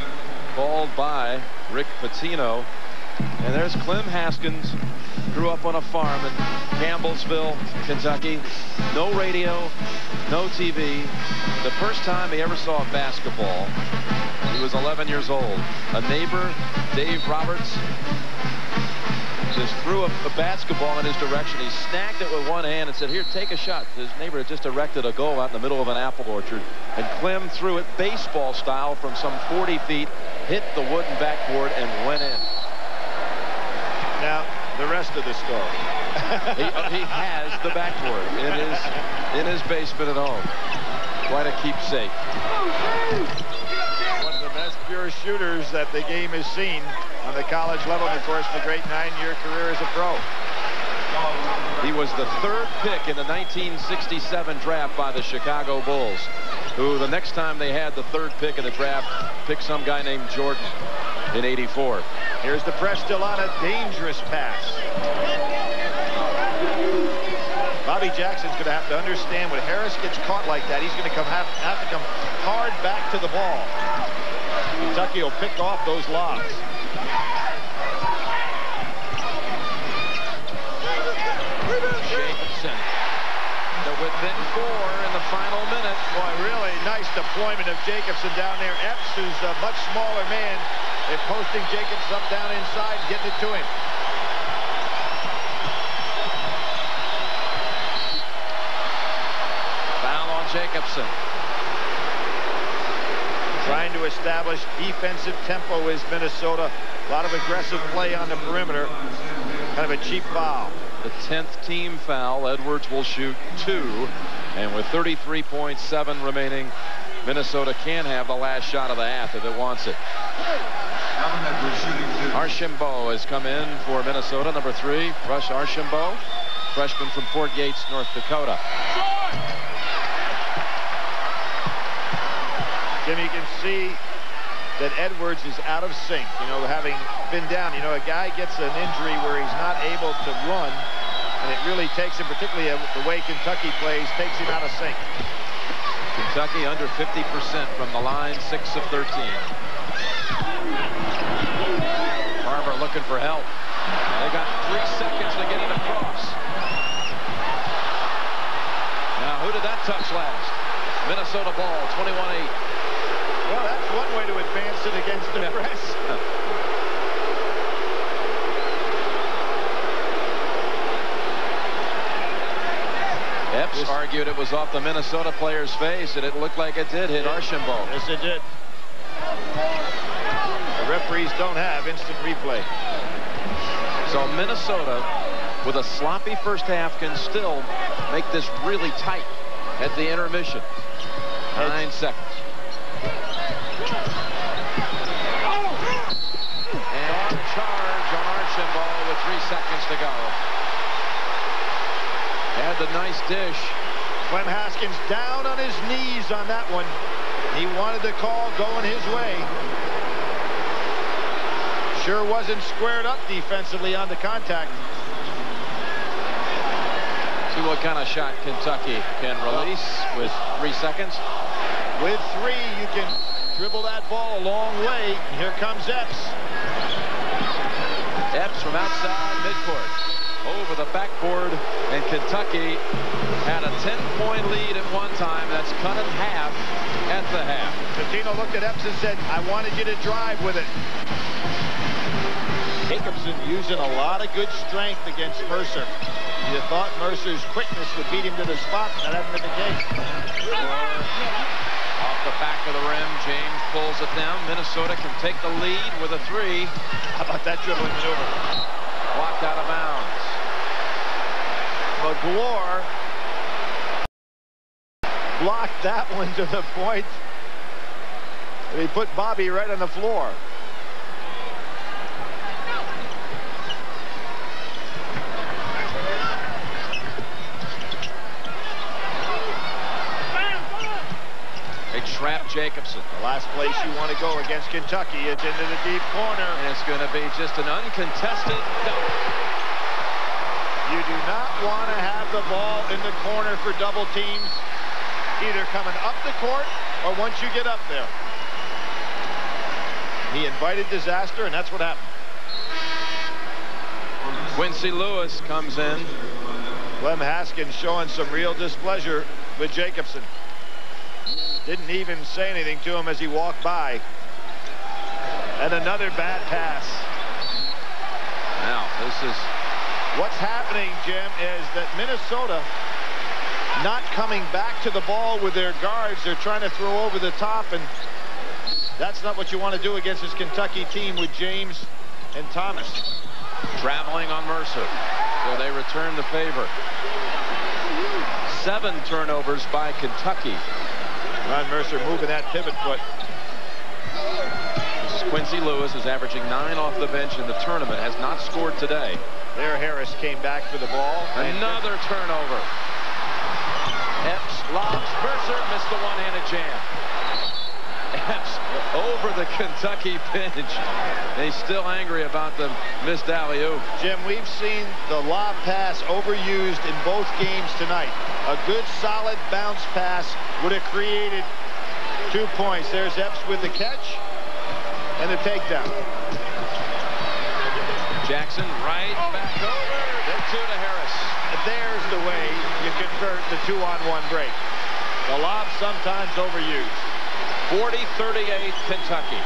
called by Rick Pitino. And there's Clem Haskins. Grew up on a farm in Campbellsville, Kentucky. No radio, no TV. The first time he ever saw a basketball, he was 11 years old. A neighbor, Dave Roberts, just threw a basketball in his direction. He snagged it with one hand and said, here, take a shot. His neighbor had just erected a goal out in the middle of an apple orchard. And Clem threw it baseball style from some 40 feet, hit the wooden backboard, and went in. Now, the rest of the story. he has the backboard in his basement at home. Quite a keepsake. One of the best pure shooters that the game has seen on the college level, and of course, the great 9-year career as a pro. He was the 3rd pick in the 1967 draft by the Chicago Bulls, who the next time they had the 3rd pick in the draft picked some guy named Jordan in '84. Here's the press still on, a dangerous pass. Bobby Jackson's going to have to understand when Harris gets caught like that, he's going to have to come hard back to the ball. Kentucky will pick off those lobs. Jacobson to within 4 in the final minute. Boy, really nice deployment of Jacobson down there. Epps, who's a much smaller man, they're posting Jacobson up down inside, getting it to him. Foul on Jacobson. Trying to establish defensive tempo is Minnesota. A lot of aggressive play on the perimeter. Kind of a cheap foul. The 10th team foul. Edwards will shoot 2. And with 33.7 remaining, Minnesota can have the last shot of the half if it wants it. Archambault has come in for Minnesota, number 3. Rush Archambault, freshman from Fort Yates, North Dakota. Jim, you can see that Edwards is out of sync, you know, having been down. You know, a guy gets an injury where he's not able to run, and it really takes him, particularly the way Kentucky plays, takes him out of sync. Kentucky under 50% from the line, 6 of 13. Barber looking for help. They got 3 seconds to get it across. Now, who did that touch last? Minnesota ball, 21-8. Well, that's one way to advance it against the press. Epps argued it was off the Minnesota player's face, and it looked like it did hit Archambault. Yes, it did. The referees don't have instant replay. So Minnesota, with a sloppy first half, can still make this really tight at the intermission. 9 seconds. And charge on Archambault with 3 seconds to go. Had the nice dish. Clem Haskins down on his knees on that one. He wanted the call going his way. Sure wasn't squared up defensively on the contact. See what kind of shot Kentucky can release with 3 seconds. With 3, you can dribble that ball a long way. And here comes Epps. Epps from outside midcourt. Over the backboard, and Kentucky had a 10-point lead at one time. That's cut in half at the half. Pitino looked at Epps and said, I wanted you to drive with it. Jacobson using a lot of good strength against Mercer. You thought Mercer's quickness would beat him to the spot, and that hasn't been the case. Off the back of the rim, James pulls it down. Minnesota can take the lead with a 3. How about that dribbling maneuver? Blocked out of bounds. McGlure blocked that one to the point that he put Bobby right on the floor. They trap Jacobson. The last place you want to go against Kentucky is into the deep corner. And it's going to be just an uncontested dunk. You do not want to have the ball in the corner for double teams, either coming up the court or once you get up there. He invited disaster, and that's what happened. Quincy Lewis comes in. Clem Haskins showing some real displeasure with Jacobson. Didn't even say anything to him as he walked by. And another bad pass. Now, this is... What's happening, Jim, is that Minnesota not coming back to the ball with their guards. They're trying to throw over the top, and that's not what you want to do against this Kentucky team with James and Thomas. Traveling on Mercer. So they return the favor. 7 turnovers by Kentucky. Ron Mercer moving that pivot foot. Quincy Lewis is averaging 9 off the bench in the tournament, has not scored today. There Harris came back for the ball. Another turnover. Epps lobs. Mercer missed the one-handed jam. Epps over the Kentucky bench. He's still angry about the missed alley-oop. Jim, we've seen the lob pass overused in both games tonight. A good, solid bounce pass would have created 2 points. There's Epps with the catch. and the takedown. Jackson right back over. Then 2 to Harris. There's the way you convert the 2-on-1 break. The lob sometimes overused. 40-38 Kentucky.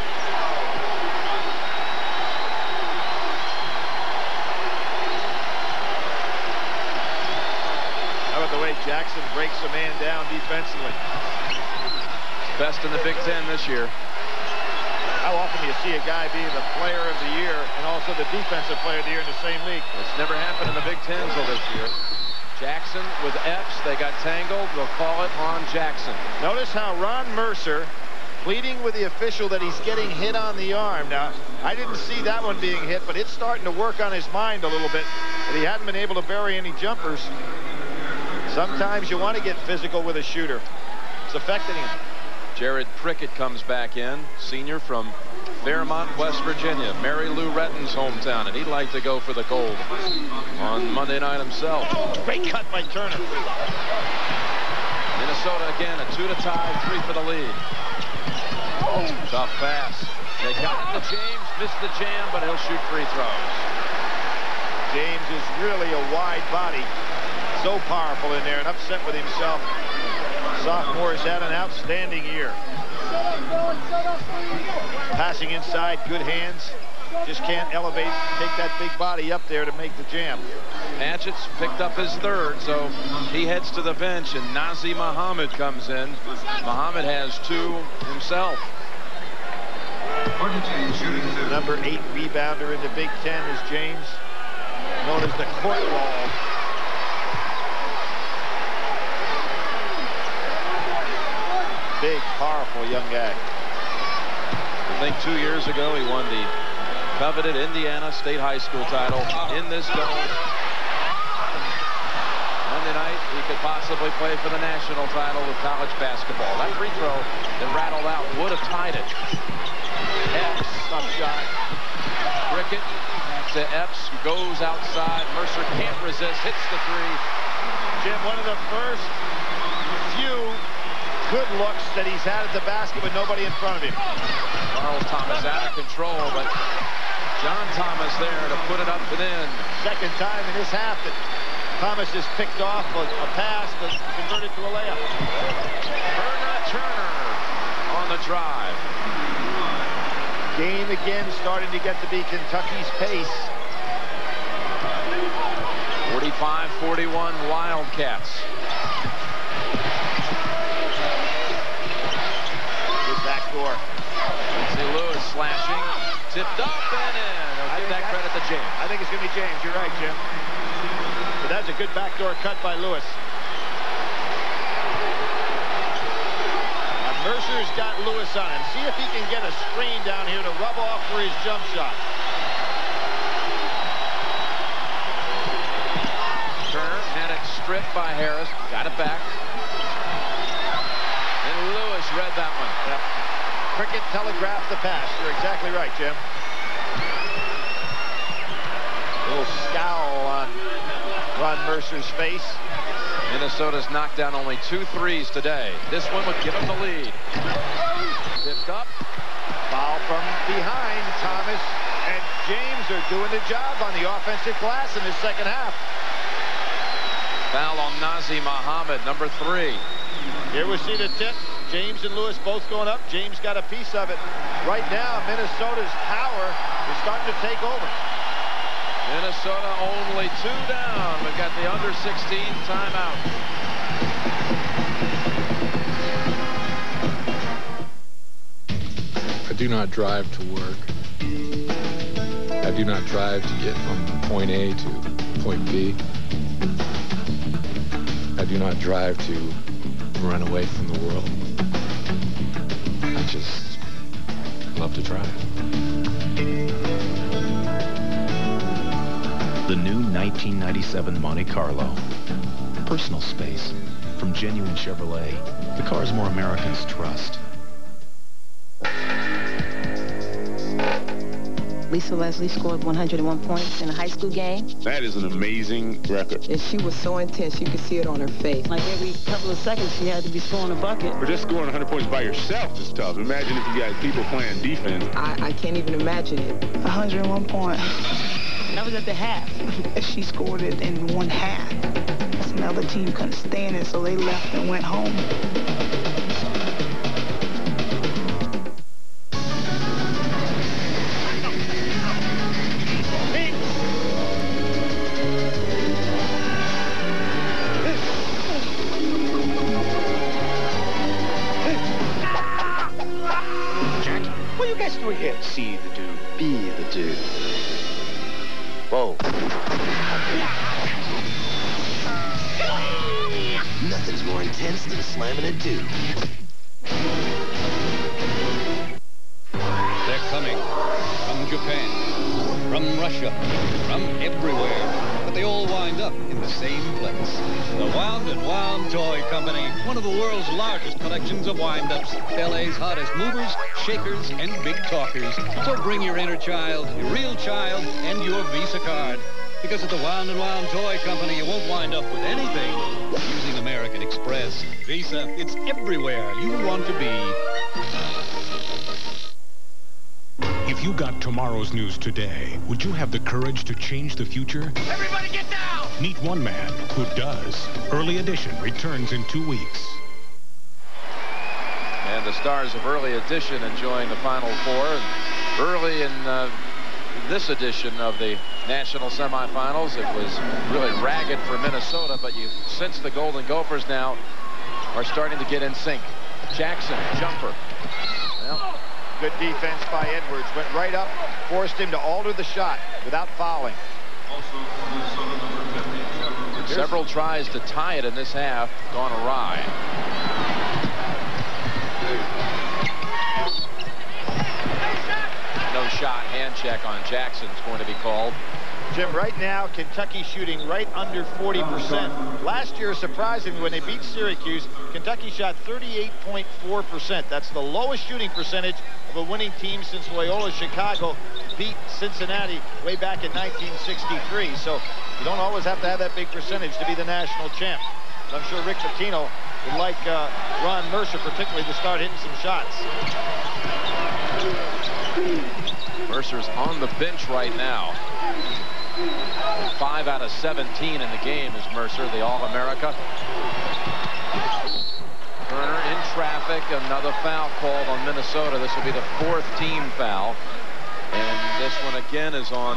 How about the way Jackson breaks a man down defensively? Best in the Big Ten this year. How often do you see a guy being the player of the year and also the defensive player of the year in the same league? It's never happened in the Big Ten until this year. Jackson with Epps. They got tangled. They'll call it on Jackson. Notice how Ron Mercer pleading with the official that he's getting hit on the arm. Now, I didn't see that one being hit, but it's starting to work on his mind a little bit that he hadn't been able to bury any jumpers. Sometimes you want to get physical with a shooter. It's affecting him. Jared Prickett comes back in, senior from Fairmont, West Virginia, Mary Lou Retton's hometown, and he'd like to go for the gold on Monday night himself. Great cut by Turner. Minnesota again, a 2 to tie, 3 for the lead. Tough pass. They got it to James, missed the jam, but he'll shoot free throws. James is really a wide body. So powerful in there and upset with himself. Sophomore has had an outstanding year. Passing inside, good hands. Just can't elevate, take that big body up there to make the jam. Hatchett's picked up his 3rd, so he heads to the bench, and Nazi Muhammad comes in. Muhammad has 2 himself. Number 8 rebounder in the Big Ten is James, known as the court wall. Big, powerful young guy. I think 2 years ago he won the coveted Indiana State High School title in this dome. Monday night he could possibly play for the national title with college basketball. That free throw that rattled out would have tied it. Epps, tough shot. Prickett to Epps, who goes outside. Mercer can't resist, hits the 3. Jim, one of the first few good looks that he's had at the basket with nobody in front of him. Charles Thomas out of control, but John Thomas there to put it up and in. Second time in this half that Thomas has picked off a pass but converted to a layup. Turner on the drive. Game again starting to get to be Kentucky's pace. 45-41 Wildcats. Backdoor. Lindsey Lewis slashing, tipped up and in. I'll give that credit to James. I think it's going to be James. You're right, Jim. But that's a good backdoor cut by Lewis. Now Mercer's got Lewis on him. See if he can get a screen down here to rub off for his jump shot. Turner had it stripped by Harris. Got it back. And Lewis read that one. Yep. Prickett telegraphed the pass. You're exactly right, Jim. A little scowl on Ron Mercer's face. Minnesota's knocked down only 2 threes today. This one would give them the lead. Tipped up. Foul from behind. Thomas and James are doing the job on the offensive glass in this second half. Foul on Nazi Muhammad, number 3. Here we see the tip. James and Lewis both going up. James got a piece of it. Right now, Minnesota's power is starting to take over. Minnesota only 2 down. We've got the under 16 timeout. I do not drive to work. I do not drive to get from point A to point B. I do not drive to run away from the world. I just love to drive. The new 1997 Monte Carlo. Personal space. From genuine Chevrolet, the cars more Americans trust. Lisa Leslie scored 101 points in a high school game. That is an amazing record. And she was so intense, you could see it on her face. Like every couple of seconds, she had to be scoring a bucket. But just scoring 100 points by yourself is tough. Imagine if you got people playing defense. I can't even imagine it. 101 points. That was at the half. She scored it in one half. Another team couldn't stand it, so they left and went home. Jackie, what are you guys doing here? See the dude. Be the dude. Whoa. Nothing's more intense than slamming a dude. They're coming from Japan, from Russia, from everywhere. But they all wind up in the same place. The Wound & Wound Toy Company, one of the world's largest collections of wind-ups. LA's hottest movers, shakers, and big talkers. So bring your inner child, your real child, and your Visa card. Because at the Wound & Wound Toy Company, you won't wind up with anything using American Express. Visa, it's everywhere you want to be. If you got tomorrow's news today, would you have the courage to change the future? Everybody get down! Meet one man who does. Early Edition returns in 2 weeks. And the stars of Early Edition enjoying the Final Four. Early in this edition of the national semifinals, it was really ragged for Minnesota, but you sense the Golden Gophers now are starting to get in sync. Jackson, jumper. Well, good defense by Edwards. Went right up, forced him to alter the shot without fouling. Several tries to tie it in this half gone awry. No shot, hand check on Jackson is going to be called. Jim, right now, Kentucky shooting right under 40%. Last year, surprisingly, when they beat Syracuse, Kentucky shot 38.4%. That's the lowest shooting percentage of a winning team since Loyola Chicago beat Cincinnati way back in 1963. So you don't always have to have that big percentage to be the national champ. So I'm sure Rick Pitino would like Ron Mercer particularly to start hitting some shots. Mercer's on the bench right now. 5 out of 17 in the game is Mercer, the All-America. Turner in traffic, another foul called on Minnesota. This will be the 4th team foul. And this one again is on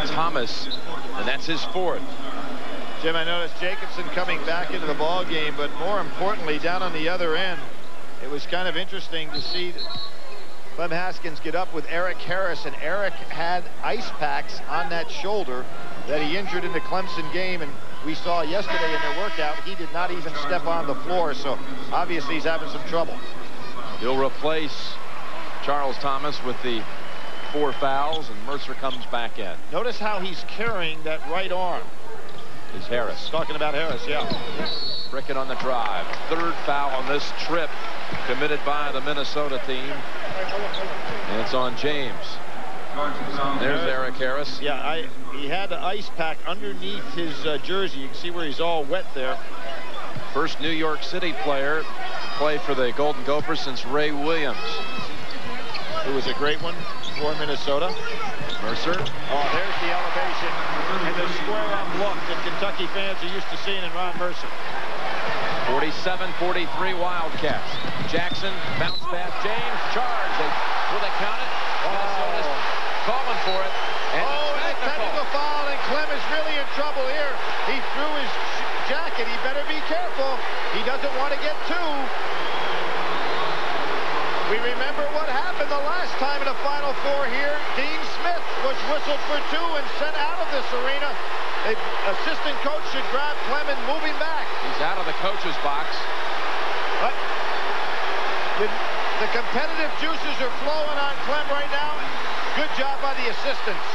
Thomas, and that's his 4th. Jim, I noticed Jacobson coming back into the ball game, but more importantly, down on the other end, it was kind of interesting to see Clem Haskins get up with Eric Harris, and Eric had ice packs on that shoulder that he injured in the Clemson game, and we saw yesterday in their workout he did not even step on the floor, so obviously he's having some trouble. He'll replace Charles Thomas with the 4 fouls, and Mercer comes back in. Notice how he's carrying that right arm. Is Harris. Talking about Harris, yeah. Prickett on the drive. 3rd foul on this trip committed by the Minnesota team. And it's on James. There's Eric Harris. Yeah, he had the ice pack underneath his jersey. You can see where he's all wet there. First New York City player to play for the Golden Gophers since Ray Williams, who was a great one for Minnesota. Mercer. Oh, there's the elevation and the square-up look that Kentucky fans are used to seeing in Ron Mercer. 47-43 Wildcats. Jackson, bounce pass, James, charge. Will they count it? Minnesota's calling for it. And technical foul, and Clem is really in trouble here. He threw his jacket. He better be careful. He doesn't want to get 2. We remember what happened the last time in the Final Four here. Dean Smith was whistled for 2 and sent out of this arena. The assistant coach should grab Clem and move him back. He's out of the coach's box. But the competitive juices are flowing on Clem right now. Good job by the assistants.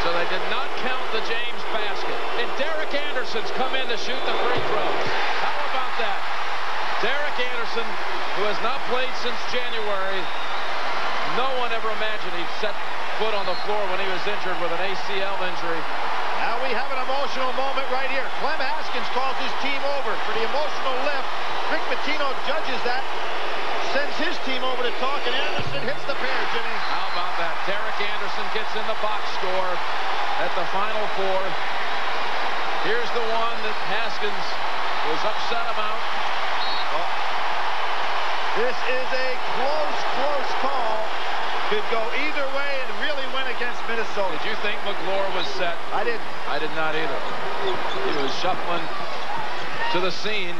So they did not count the James basket. And Derek Anderson's come in to shoot the free throws. How about that? Derek Anderson, who has not played since January, no floor when he was injured with an ACL injury. Now we have an emotional moment right here. Clem Haskins calls his team over for the emotional lift. Rick Pitino judges that, sends his team over to talk, and Anderson hits the pair, Jimmy. How about that? Derek Anderson gets in the box score at the Final Four. Here's the one that Haskins was upset about. Oh. This is a close call. Could go either way and really went against Minnesota. Did you think McGlure was set? I didn't. I did not either. He was shuffling to the scene.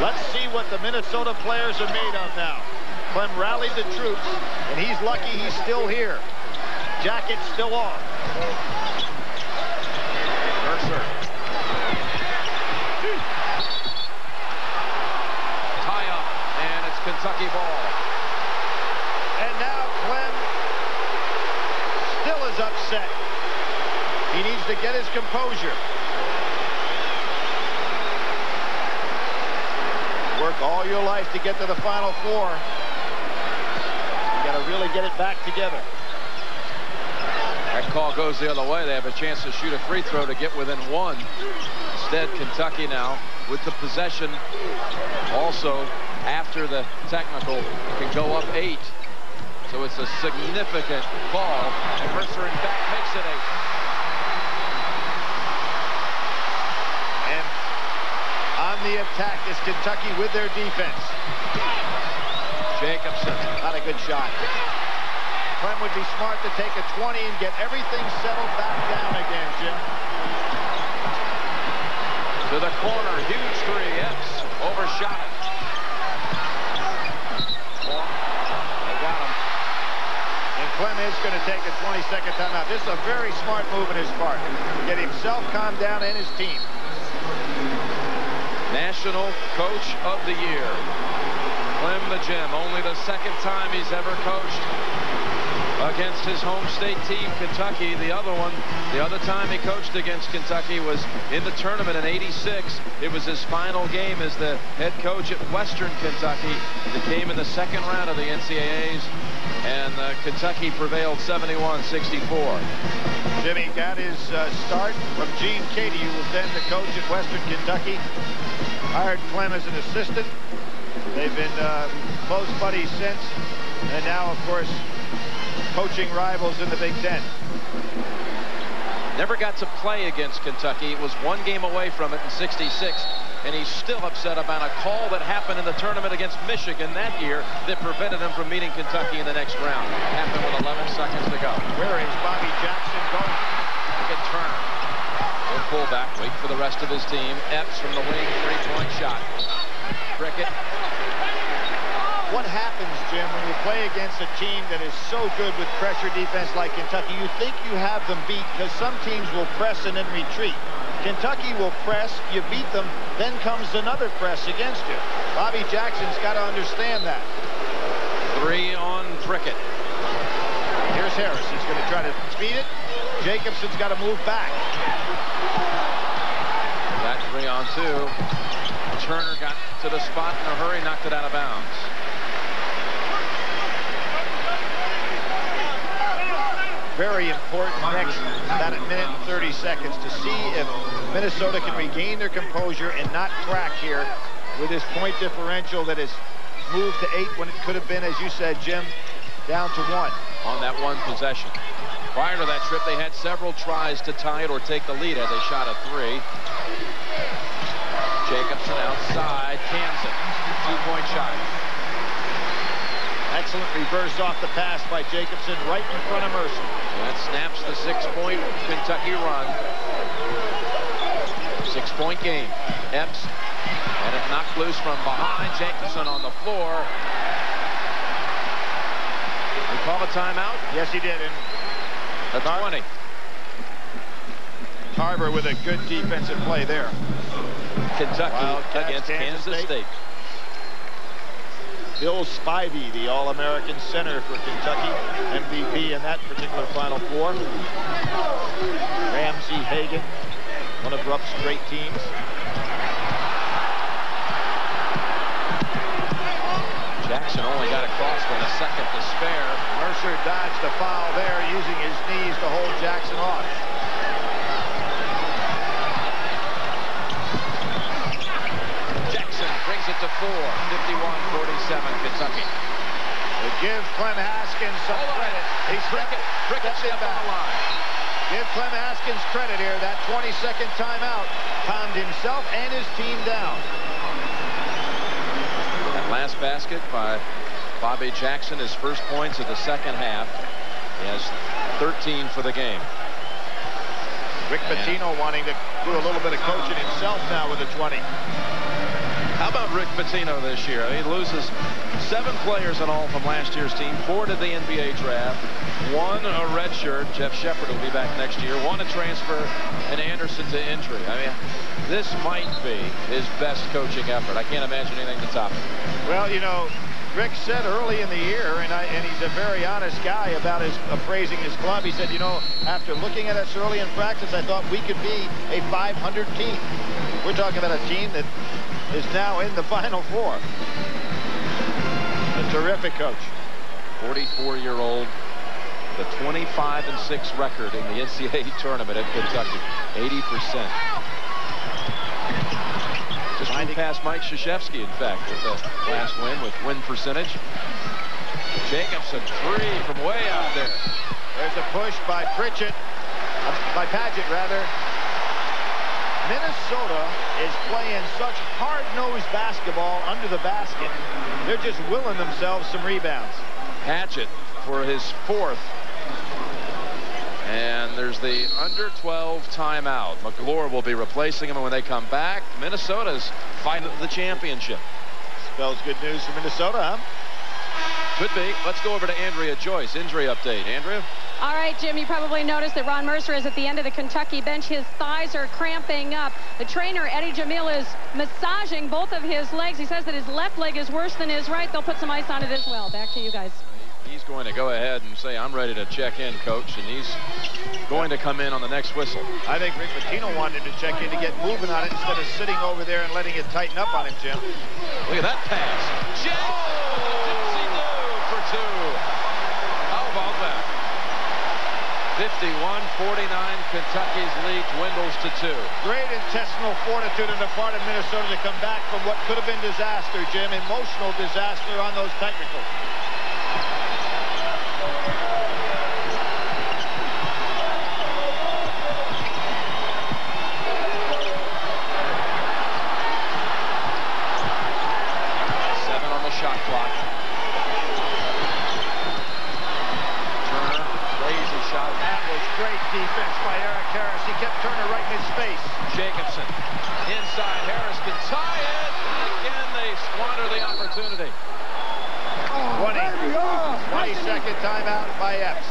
Let's see what the Minnesota players are made of now. Clem rallied the troops, and he's lucky he's still here. Jacket's still off. Mercer. Tie up, and it's Kentucky ball. And now Clem still is upset. He needs to get his composure. Work all your life to get to the Final Four. You got to really get it back together. That call goes the other way. They have a chance to shoot a free throw to get within one. Instead, Kentucky now with the possession. Also, after the technical, can go up 8. So it's a significant ball, and Mercer in fact makes it 8. And on the attack is Kentucky with their defense. Jacobson. Not a good shot. Clem would be smart to take a 20 and get everything settled back down again, Jim. To the corner, huge three. Epps overshot it. They got him. And Clem is going to take a 20-second timeout. This is a very smart move on his part. Get himself calmed down and his team. National Coach of the Year. Clem the Gym. Only the second time he's ever coached against his home state team, Kentucky. The other time he coached against Kentucky was in the tournament in '86. It was his final game as the head coach at Western Kentucky. It came in the second round of the NCAAs, and Kentucky prevailed 71-64. Jimmy got his start from Gene Cady, who was then the coach at Western Kentucky. Hired Clem as an assistant. They've been close buddies since, and now, of course, coaching rivals in the Big Ten. Never got to play against Kentucky. It was one game away from it in '66, and he's still upset about a call that happened in the tournament against Michigan that year that prevented him from meeting Kentucky in the next round. It happened with 11 seconds to go. Where is Bobby Jackson going? Look at Turner. He'll pull back, wait for the rest of his team. Epps from the wing, three-point shot. Cricket. What happens, Jim, when you play against a team that is so good with pressure defense like Kentucky? You think you have them beat because some teams will press and then retreat. Kentucky will press, you beat them, then comes another press against you. Bobby Jackson's got to understand that. 3 on Prickett. Here's Harris. He's going to try to speed it. Jacobson's got to move back. That 3 on 2. Turner got to the spot in a hurry, knocked it out of bounds. Very important next about a minute and 30 seconds to see if Minnesota can regain their composure and not crack here with this point differential that has moved to 8 when it could have been, as you said, Jim, down to 1. On that one possession. Prior to that trip, they had several tries to tie it or take the lead as they shot a 3. Jacobson outside, cans it. 2-point shot. Excellent reverse off the pass by Jacobson right in front of Mercer. That snaps the 6-point Kentucky run. 6-point game. Epps and it knocked loose from behind. Jacobson on the floor. We call a timeout? Yes, he did. And that's 20. Tarver with a good defensive play there. Kentucky against Kansas State. Bill Spivey, the All-American center for Kentucky, MVP in that particular Final Four. Ramsey Hagan, one of Rupp's great teams. Jackson only got across with a second to spare. Mercer dodged the foul there, using his knees to hold Jackson off. Jackson brings it to 4. 51-47 Kentucky. It gives Clem Haskins some credit. He stepped in back. On the line. Give Clem Haskins credit here. That 20-second timeout calmed himself and his team down. That last basket by Bobby Jackson, his first points of the second half. He has 13 for the game. Rick Pitino wanting to do a little bit of coaching himself now with a 20. How about Rick Pitino this year? He loses 7 players in all from last year's team, 4 to the NBA draft, 1 a redshirt. Jeff Shepard will be back next year, 1 a transfer, and Anderson to injury. I mean, this might be his best coaching effort. I can't imagine anything to top it. Well, you know, Rick said early in the year, and he's a very honest guy about his appraising his club. He said, you know, after looking at us early in practice, I thought we could be a 500 team. We're talking about a team that is now in the Final Four. A terrific coach. 44-year-old, the 25-6 record in the NCAA tournament at Kentucky, 80%. Just flew past Mike Krzyzewski, in fact, with the last win, with win percentage. Jacobson, 3 from way out there. There's a push by Paget, rather. Minnesota is playing such hard-nosed basketball under the basket. They're just willing themselves some rebounds. Paget for his 4th. And there's the under 12 timeout. McClure will be replacing him when they come back. Minnesota's fighting for the championship. Spells good news for Minnesota, huh? Could be. Let's go over to Andrea Joyce. Injury update. Andrea? All right, Jim, you probably noticed that Ron Mercer is at the end of the Kentucky bench. His thighs are cramping up. The trainer, Eddie Jamil, is massaging both of his legs. He says that his left leg is worse than his right. They'll put some ice on it as well. Back to you guys. He's going to go ahead and say, I'm ready to check in, coach, and he's going to come in on the next whistle. I think Rick Pitino wanted to check in to get moving on it instead of sitting over there and letting it tighten up on him, Jim. Look at that pass. For 2. How about that? 51-49, Kentucky's lead dwindles to 2. Great intestinal fortitude on the part of Minnesota to come back from what could have been disaster, Jim. Emotional disaster on those technicals. Shot clock. Turner, lazy shot. That was great defense by Eric Harris. He kept Turner right in his face. Jacobson inside. Harris can tie it. Again, they squander the opportunity. 20-second timeout by Epps.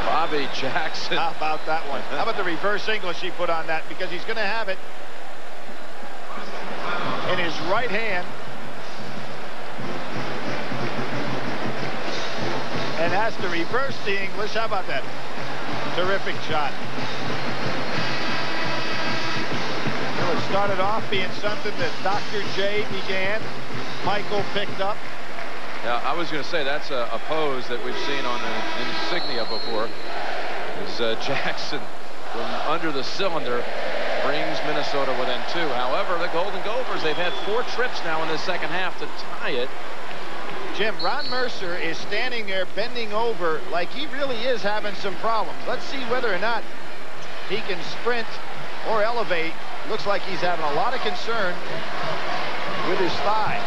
Bobby Jackson. How about that one? How about the reverse English he put on that? Because he's going to have it in his right hand. And has to reverse the English. How about that? Terrific shot. Well, it started off being something that Dr. J began. Michael picked up. Yeah, I was going to say that's a pose that we've seen on an insignia before. As Jackson from under the cylinder brings Minnesota within 2. However, the Golden Gophers, they've had 4 trips now in the second half to tie it. Jim, Ron Mercer is standing there bending over like he really is having some problems. Let's see whether or not he can sprint or elevate. Looks like he's having a lot of concern with his thigh.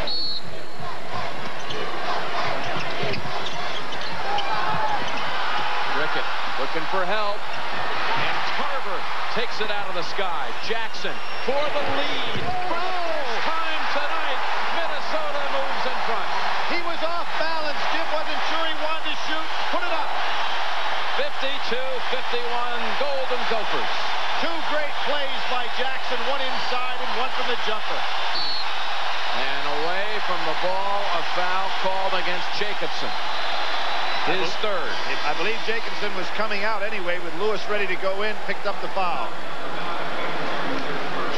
Rickett looking for help. And Tarver takes it out of the sky. Jackson for the lead. First time tonight, Minnesota moves in front. He was off balance. Jim wasn't sure he wanted to shoot. Put it up. 52-51, Golden Gophers. 2 great plays by Jackson, one inside and one from the jumper. And away from the ball, a foul called against Jacobson. His 3rd. I believe Jacobson was coming out anyway with Lewis ready to go in, picked up the foul.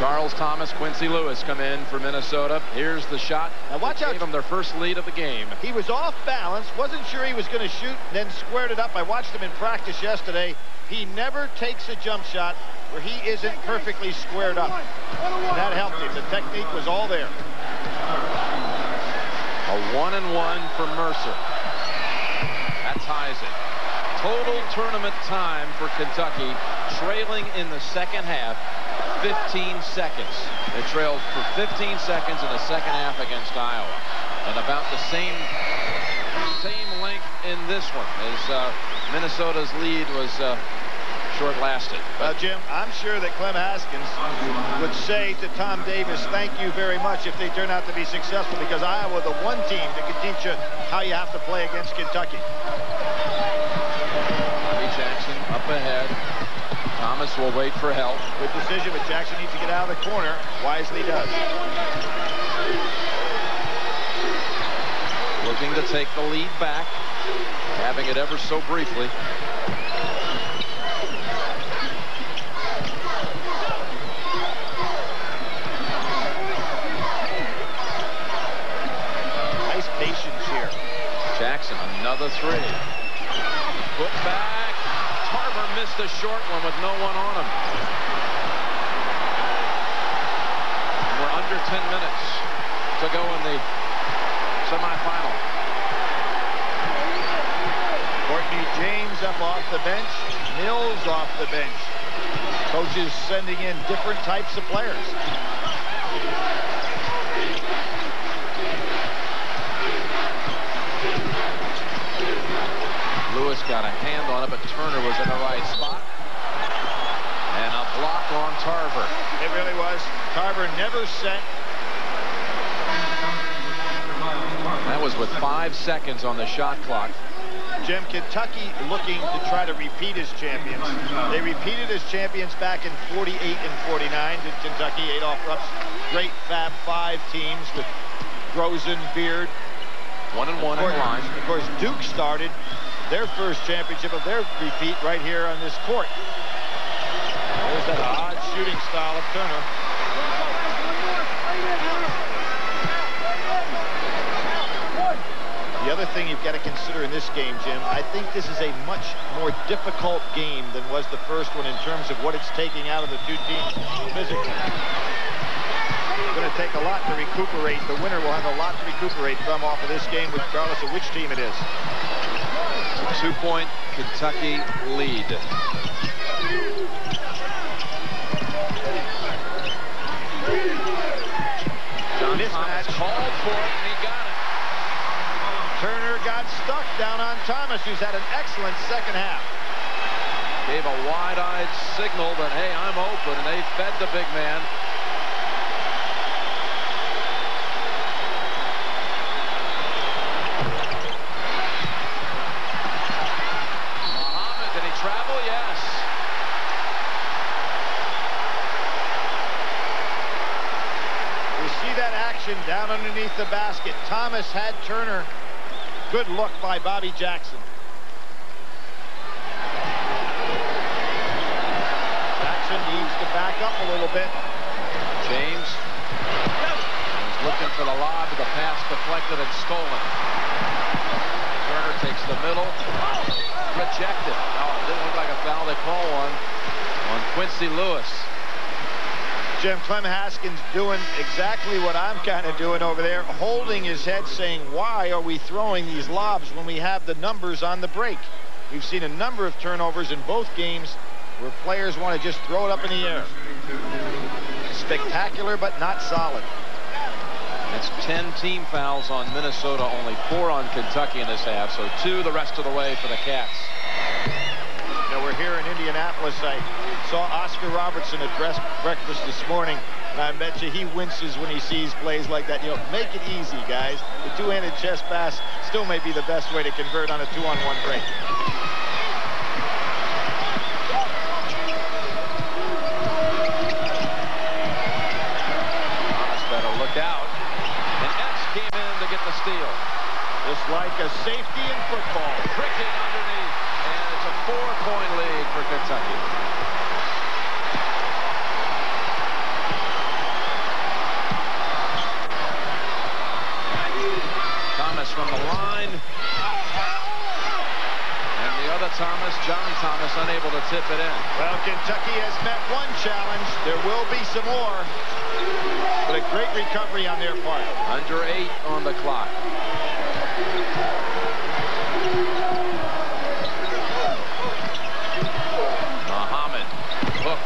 Charles Thomas, Quincy Lewis come in for Minnesota. Here's the shot. Now watch out. Gave them their first lead of the game. He was off balance, wasn't sure he was going to shoot, then squared it up. I watched him in practice yesterday. He never takes a jump shot where he isn't perfectly squared up. And that helped him. The technique was all there. A 1-and-1 for Mercer. That ties it. Total tournament time for Kentucky, trailing in the second half, 15 seconds. They trailed for 15 seconds in the second half against Iowa. And about the same length in this one as Minnesota's lead was short-lasted. Well, Jim, I'm sure that Clem Haskins would say to Tom Davis, thank you very much if they turn out to be successful, because Iowa, the one team that can teach you how you have to play against Kentucky. Jackson up ahead. Thomas will wait for help. Good decision, but Jackson needs to get out of the corner. Wisely does. Looking to take the lead back, having it ever so briefly. Nice patience here. Jackson, another three. Put back. Tarver missed a short one with no one on him. And we're under 10 minutes to go in the semifinal. Courtney James up off the bench. Mills off the bench. Coaches sending in different types of players. Lewis got a hand on it, but Turner was in the right spot. And a block on Tarver. It really was. Tarver never set. That was with 5 seconds on the shot clock. Jim, Kentucky looking to try to repeat as champions. They repeated as champions back in 48 and 49. Did Kentucky, Adolph Rupp's great Fab Five teams with Rosen, Beard. 1-and-1 in the line. Of course, Duke started their first championship of their repeat right here on this court. There's that odd shooting style of Turner. The other thing you've got to consider in this game, Jim, I think this is a much more difficult game than was the first one in terms of what it's taking out of the two teams physically. It's going to take a lot to recuperate. The winner will have a lot to recuperate from off of this game, regardless of which team it is. 2-point Kentucky lead. John Thomas called for it, and he got it. Turner got stuck down on Thomas, who's had an excellent second half. Gave a wide-eyed signal that, hey, I'm open, and they fed the big man. Travel, yes. We see that action down underneath the basket. Thomas had Turner. Good look by Bobby Jackson. Jackson needs to back up a little bit. James is looking for the lob, but the pass deflected and stolen. Turner takes the middle. Rejected. Oh, it didn't look like a foul. They call one on Quincy Lewis. Jim, Clem Haskins doing exactly what I'm kind of doing over there, holding his head saying, why are we throwing these lobs when we have the numbers on the break? We've seen a number of turnovers in both games where players want to just throw it up in the air. Spectacular, but not solid. That's 10 team fouls on Minnesota, only 4 on Kentucky in this half, so 2 the rest of the way for the Cats. Now we're here in Indianapolis. I saw Oscar Robertson address breakfast this morning, and I bet you he winces when he sees plays like that. You know, make it easy, guys. The two-handed chest pass still may be the best way to convert on a 2-on-1 break. Thomas better look out. Came in to get the steal. Just like a safety in football. Pricking underneath, and it's a 4-point lead for Kentucky. the line. And the other Thomas, John Thomas, unable to tip it in. Well, Kentucky has met one challenge. There will be some more. But a great recovery on their part. Under 8 on the clock. Muhammad. Hook.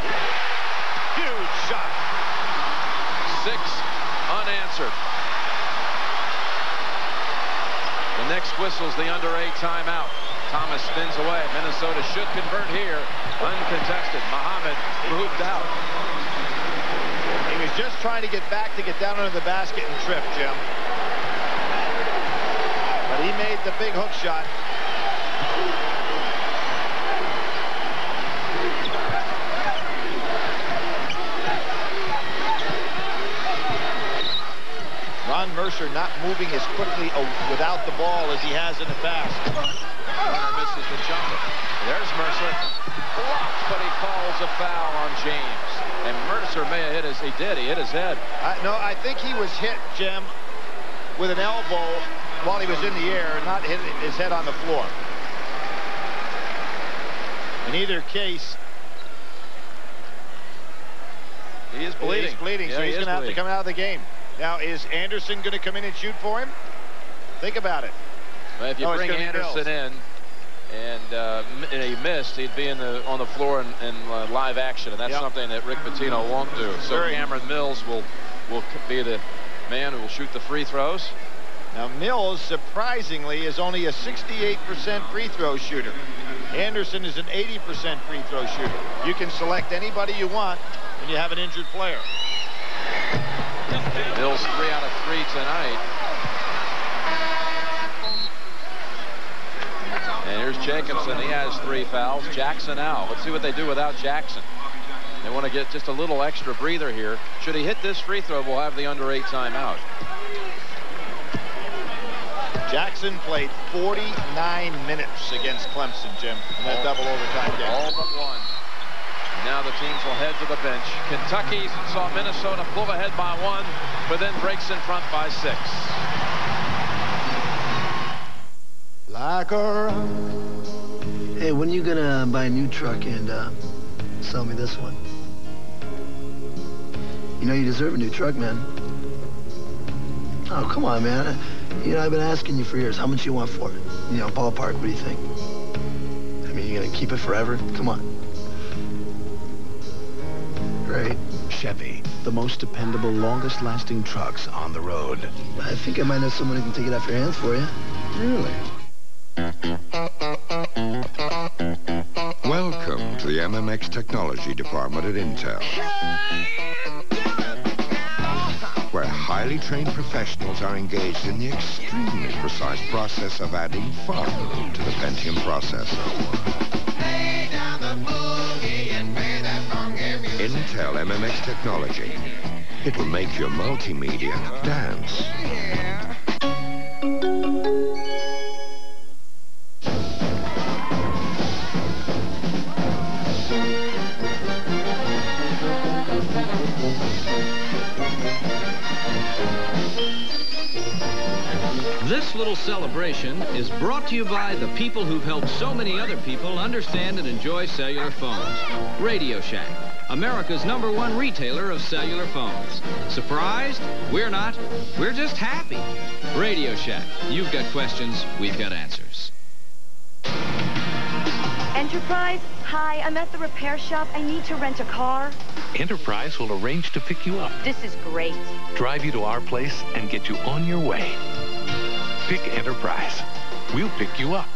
Huge shot. 6 unanswered. The next whistle's the under 8 timeout. Thomas spins away. Minnesota should convert here. Uncontested. Muhammad moved out. He was just trying to get back to get down under the basket and trip, Jim. But he made the big hook shot. Ron Mercer not moving as quickly without the ball as he has in the past. Runner misses the jumper. There's Mercer. Blocked, but he calls a foul on James. And Mercer may have hit his, he hit his head. No, I think he was hit, Jim, with an elbow while he was in the air, not hit his head on the floor. In either case, he is bleeding. He's bleeding, so he's going to have to come out of the game. Now, is Anderson going to come in and shoot for him? Think about it. Well, if you bring Anderson in and he missed, he'd be on the floor in live action, and that's something that Rick Pitino won't do. So Cameron Mills will be the man who will shoot the free throws. Now, Mills, surprisingly, is only a 68% free throw shooter. Anderson is an 80% free throw shooter. You can select anybody you want when you have an injured player. Mills 3 out of 3 tonight. And here's Jacobson. He has 3 fouls. Jackson out. Let's see what they do without Jackson. They want to get just a little extra breather here. Should he hit this free throw, we'll have the under 8 timeout. Jackson played 49 minutes against Clemson, Jim, in that double overtime game. All but one. Now the teams will head to the bench. Kentucky saw Minnesota pull ahead by 1, but then breaks in front by 6. Like a... Hey, when are you gonna buy a new truck and sell me this one? You know you deserve a new truck, man. Oh, come on, man. You know, I've been asking you for years how much you want for it. You know, ballpark, what do you think? I mean, you gonna keep it forever? Come on. Great. Chevy, the most dependable, longest-lasting trucks on the road. I think I might know someone who can take it off your hands for you. Really? Welcome to the MMX Technology Department at Intel, where highly trained professionals are engaged in the extremely precise process of adding fun to the Pentium processor. Intel MMX Technology. It will make your multimedia dance. This little celebration is brought to you by the people who've helped so many other people understand and enjoy cellular phones. Radio Shack, America's #1 retailer of cellular phones. Surprised? We're not. We're just happy. Radio Shack, you've got questions, we've got answers. Enterprise? Hi, I'm at the repair shop. I need to rent a car. Enterprise will arrange to pick you up, This is great. drive you to our place, and get you on your way. Pick Enterprise. We'll pick you up.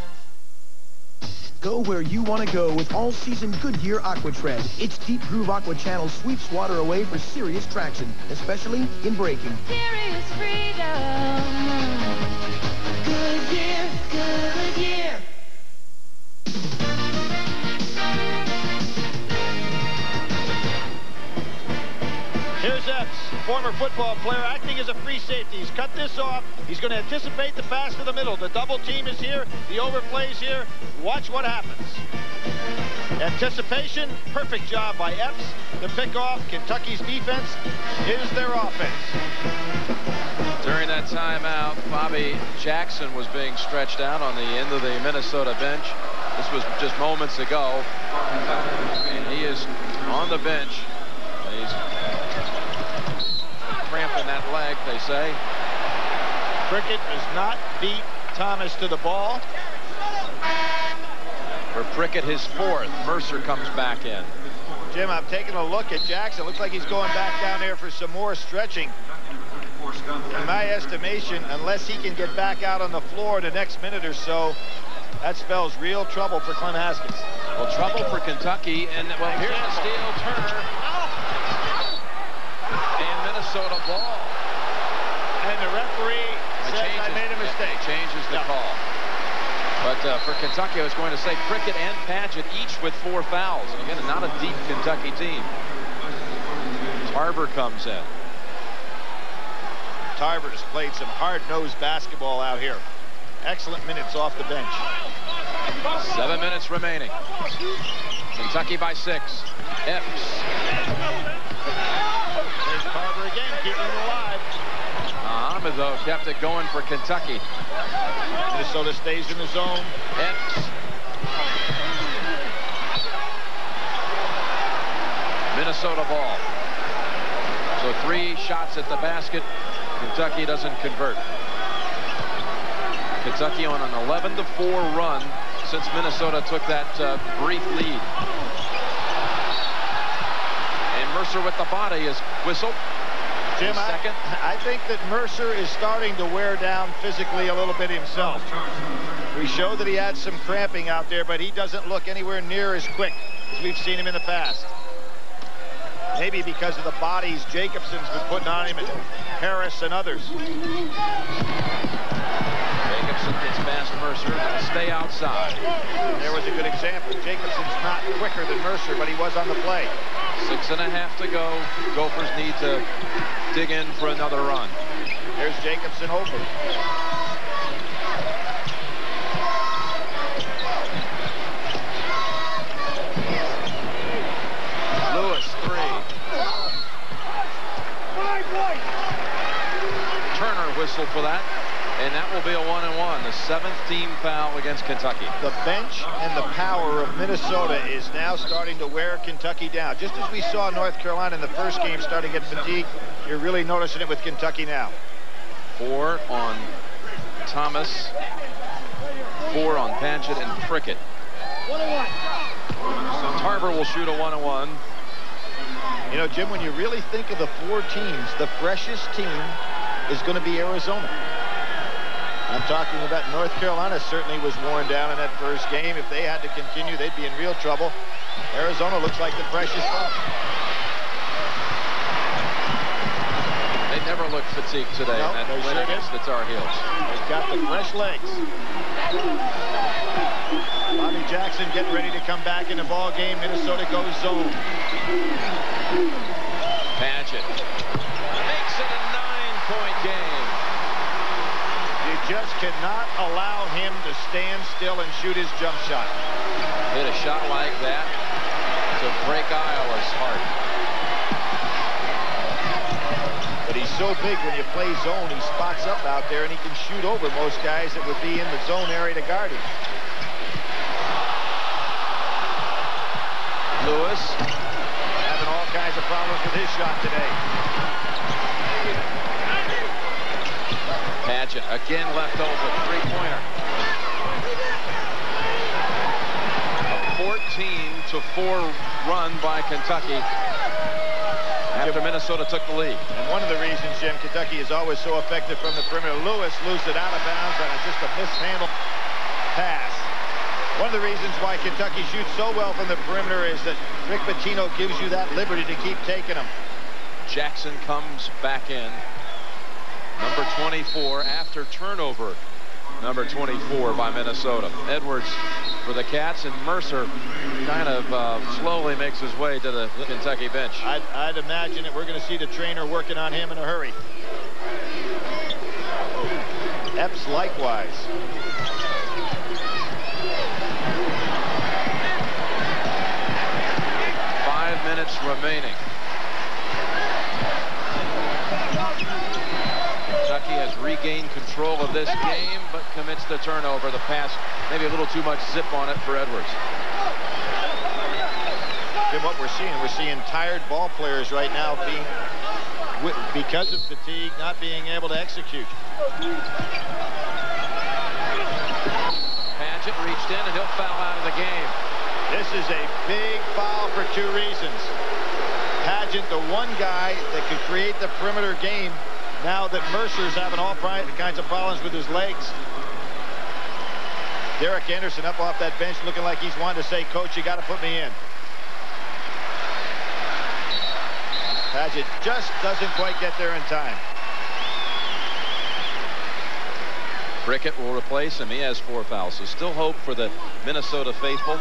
Go where you want to go with all-season Goodyear AquaTread. Its deep groove aqua channel sweeps water away for serious traction, especially in braking. Serious freedom. Goodyear, Goodyear. Here's Epps, former football player, acting as a free safety. He's cut this off. He's going to anticipate the pass to the middle. The double team is here. The overplay's here. Watch what happens. Anticipation, perfect job by Epps. The pickoff, Kentucky's defense is their offense. During that that timeout. Bobby Jackson was being stretched out on the end of the Minnesota bench. This was just moments ago. And he is on the bench. He's cramping that leg, they say. Prickett does not beat Thomas to the ball. For Prickett, his fourth. Mercer comes back in. Jim, I'm taking a look at Jackson. Looks like he's going back down there for some more stretching. In my estimation, unless he can get back out on the floor in the next minute or so, that spells real trouble for Clem Haskins. Well, trouble for Kentucky, and well, here's the steal, Turner. And Minnesota ball. And the referee says I made a mistake. Changes the call. But for Kentucky, I was going to say Prickett and Padgett each with 4 fouls. And again, not a deep Kentucky team. Tarver comes in. Tarver's played some hard-nosed basketball out here. Excellent minutes off the bench. 7 minutes remaining. Kentucky by 6. Epps. There's Tarver again, keeping it alive. Ahmed, though, kept it going for Kentucky. Minnesota stays in the zone. Epps. Minnesota ball. So 3 shots at the basket. Kentucky doesn't convert. Kentucky on an 11-4 run since Minnesota took that brief lead. And Mercer with the body is whistled. Jim, I think that Mercer is starting to wear down physically a little bit himself. We showed that he had some cramping out there, but he doesn't look anywhere near as quick as we've seen him in the past. Maybe because of the bodies Jacobson's been putting on him, and Harris and others. Jacobson gets past Mercer. Stay outside. There was a good example. Jacobson's not quicker than Mercer, but he was on the play. 6.5 to go. Gophers need to dig in for another run. There's Jacobson open. Lewis, 3. Turner whistled for that, and that will be a 1-and-1. The 7th team foul against Kentucky. The bench and the power of Minnesota is now starting to wear Kentucky down. Just as we saw North Carolina in the first game start to get fatigued, you're really noticing it with Kentucky now. 4 on Thomas, 4 on Padgett and Prickett. So Tarver will shoot a 1-and-1. You know, Jim, when you really think of the 4 teams, the freshest team is going to be Arizona. I'm talking about North Carolina certainly was worn down in that first game. If they had to continue, they'd be in real trouble. Arizona looks like the freshest one. They never looked fatigued today in that win against the Tar Heels. They've got the fresh legs. Bobby Jackson getting ready to come back in the ball game. Minnesota goes zone. Padgett makes it a 9-point game. You just cannot allow him to stand still and shoot his jump shot. Hit a shot like that to break Iowa's heart. But he's so big when you play zone, he spots up out there and he can shoot over most guys that would be in the zone area to guard him. Lewis having all kinds of problems with his shot today. Padgett again left over, 3-pointer. A 14-4 run by Kentucky after Minnesota took the lead. And one of the reasons, Jim, Kentucky is always so effective from the perimeter. Lewis loses it out of bounds on just a mishandled pass. One of the reasons why Kentucky shoots so well from the perimeter is that Rick Pitino gives you that liberty to keep taking them. Jackson comes back in. Number 24 after turnover. Number 24 by Minnesota. Edwards for the Cats, and Mercer kind of slowly makes his way to the Kentucky bench. I'd imagine that we're going to see the trainer working on him in a hurry. Epps likewise. Minutes remaining. Kentucky has regained control of this game, but commits the turnover. The pass, maybe a little too much zip on it for Edwards. And what we're seeing tired ball players right now because of fatigue, not being able to execute. Padgett reached in, and he'll foul out of the game. This is a big foul for 2 reasons. Padgett, the one guy that could create the perimeter game, now that Mercer's having all kinds of problems with his legs. Derek Anderson up off that bench looking like he's wanting to say, Coach, you got to put me in. Padgett just doesn't quite get there in time. Prickett will replace him. He has 4 fouls, so still hope for the Minnesota faithful.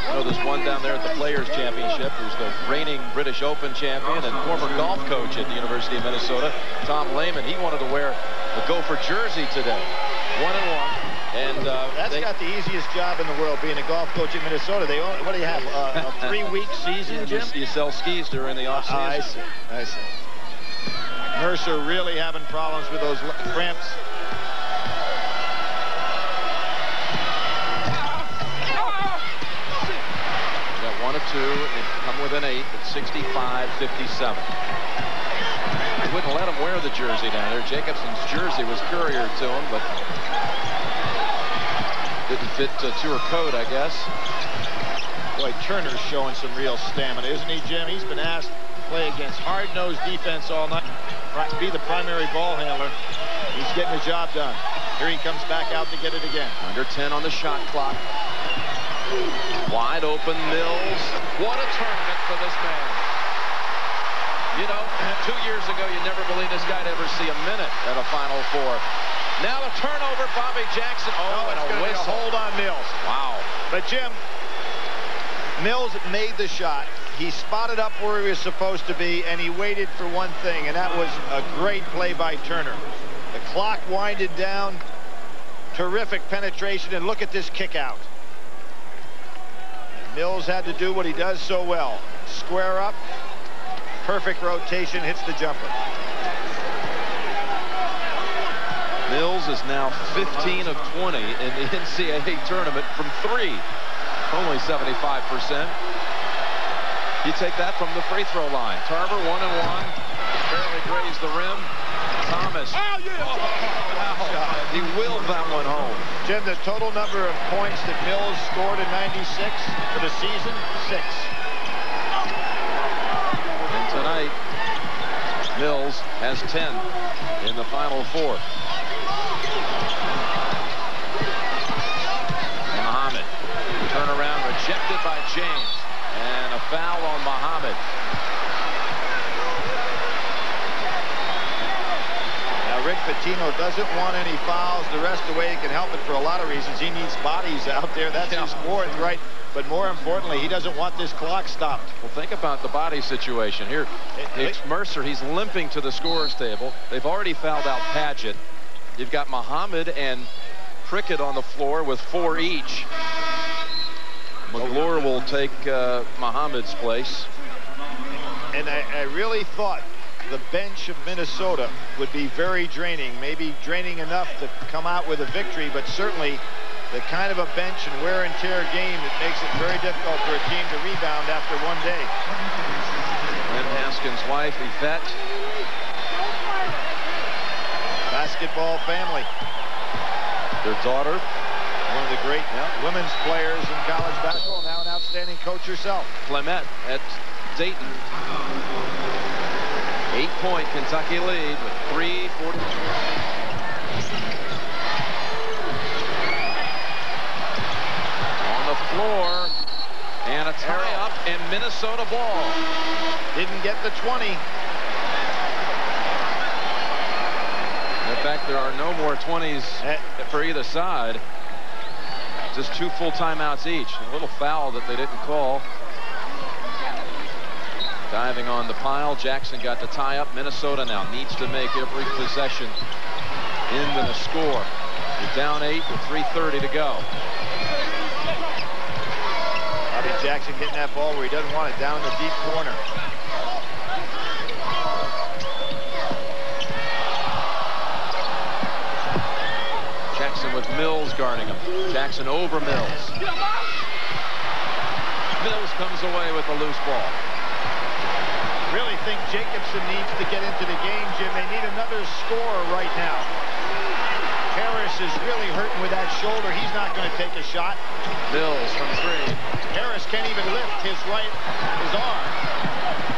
I know there's one down there at the Players Championship who's the reigning British Open champion and former golf coach at the University of Minnesota, Tom Lehman. He wanted to wear the Gopher jersey today. 1-1. And that's got the easiest job in the world, being a golf coach in Minnesota. They only, what do you have, a 3-week season, Jim? You sell skis during the offseason. I see. Mercer really having problems with those cramps. We got 1 of 2. They've come within 8 at 65-57. They wouldn't let him wear the jersey down there. Jacobson's jersey was couriered to him, but didn't fit to her coat, I guess. Boy, Turner's showing some real stamina, isn't he, Jim? He's been asked to play against hard-nosed defense all night, be the primary ball handler. He's getting the job done. Here he comes back out to get it again. Under 10 on the shot clock. Wide open Mills. What a tournament for this man. You know, 2 years ago, you never believed this guy'd ever see a minute at a Final Four. Now the turnover, Bobby Jackson. Oh, and a whistle. Hold on Mills. Wow. But Jim, Mills made the shot. He spotted up where he was supposed to be, and he waited for one thing, and that was a great play by Turner. The clock winded down. Terrific penetration, and look at this kick out. And Mills had to do what he does so well. Square up. Perfect rotation, hits the jumper. Mills is now 15 of 20 in the NCAA tournament from 3. Only 75%. You take that from the free throw line. Tarver 1-1. Barely grazed the rim. Thomas. Oh, yeah. Wow. He willed that one home. Jim, the total number of points that Mills scored in '96 for the season, 6. And tonight, Mills has 10 in the Final Four. Muhammad. Turnaround rejected by James. And a foul on Muhammad. Now, Rick Pitino doesn't want any fouls the rest of the way. He can help it for a lot of reasons. He needs bodies out there. That's his fourth, right? But more importantly, he doesn't want this clock stopped. Well, think about the body situation here. It's Mercer. He's limping to the scorer's table. They've already fouled out Padgett. You've got Muhammad and Prickett on the floor with 4 each. McGlure will take Muhammad's place. And I really thought the bench of Minnesota would be very draining, maybe draining enough to come out with a victory, but certainly the kind of a bench and wear and tear game that makes it very difficult for a team to rebound after one day. Lynn Haskins' wife, Yvette. Basketball family. Their daughter, one of the great women's players in college basketball, now an outstanding coach herself. Clement at Dayton. 8-point Kentucky lead with 3:40. On the floor, and a tie-up in Minnesota ball. Didn't get the 20. In fact, there are no more 20s for either side. Just 2 full timeouts each. A little foul that they didn't call. Diving on the pile. Jackson got the tie-up. Minnesota now needs to make every possession into the score. You're down 8 with 3:30 to go. Bobby Jackson getting that ball where he doesn't want it, down in the deep corner. Mills guarding him. Jackson over Mills. Mills comes away with the loose ball. Really think Jacobson needs to get into the game, Jim. They need another scorer right now. Harris is really hurting with that shoulder. He's not going to take a shot. Mills from 3. Harris can't even lift his arm.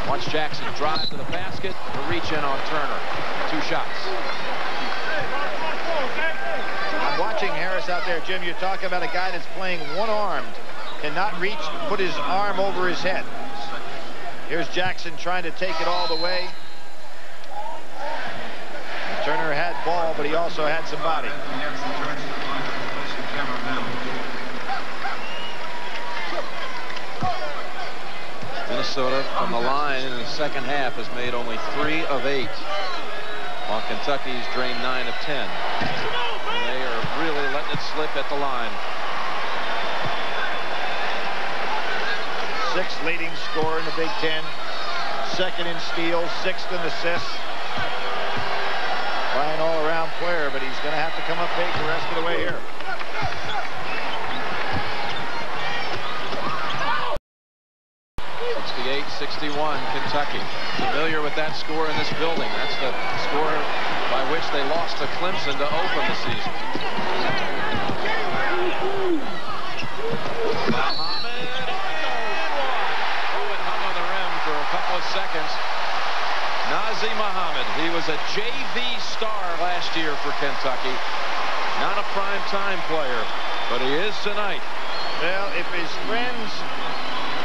Watch Jackson drive to the basket, a reach in on Turner. 2 shots. I'm watching Harris out there, Jim. You're talking about a guy that's playing one-armed. Cannot reach, put his arm over his head. Here's Jackson trying to take it all the way. Turner had ball, but he also had some body. Minnesota from the line in the second half has made only 3 of 8. While Kentucky's drained 9 of 10. And they are really letting it slip at the line. 6th leading scorer in the Big Ten. 2nd in steals, 6th in assists. Fine all-around player, but he's going to have to come up big the rest of the way here. '68, 61, Kentucky. Familiar with that score in this building. That's the score by which they lost to Clemson to open the season. Muhammad. Oh, it hung on the rim for a couple of seconds. Nazr Muhammad. He was a JV star last year for Kentucky. Not a prime-time player, but he is tonight. Well, if his friends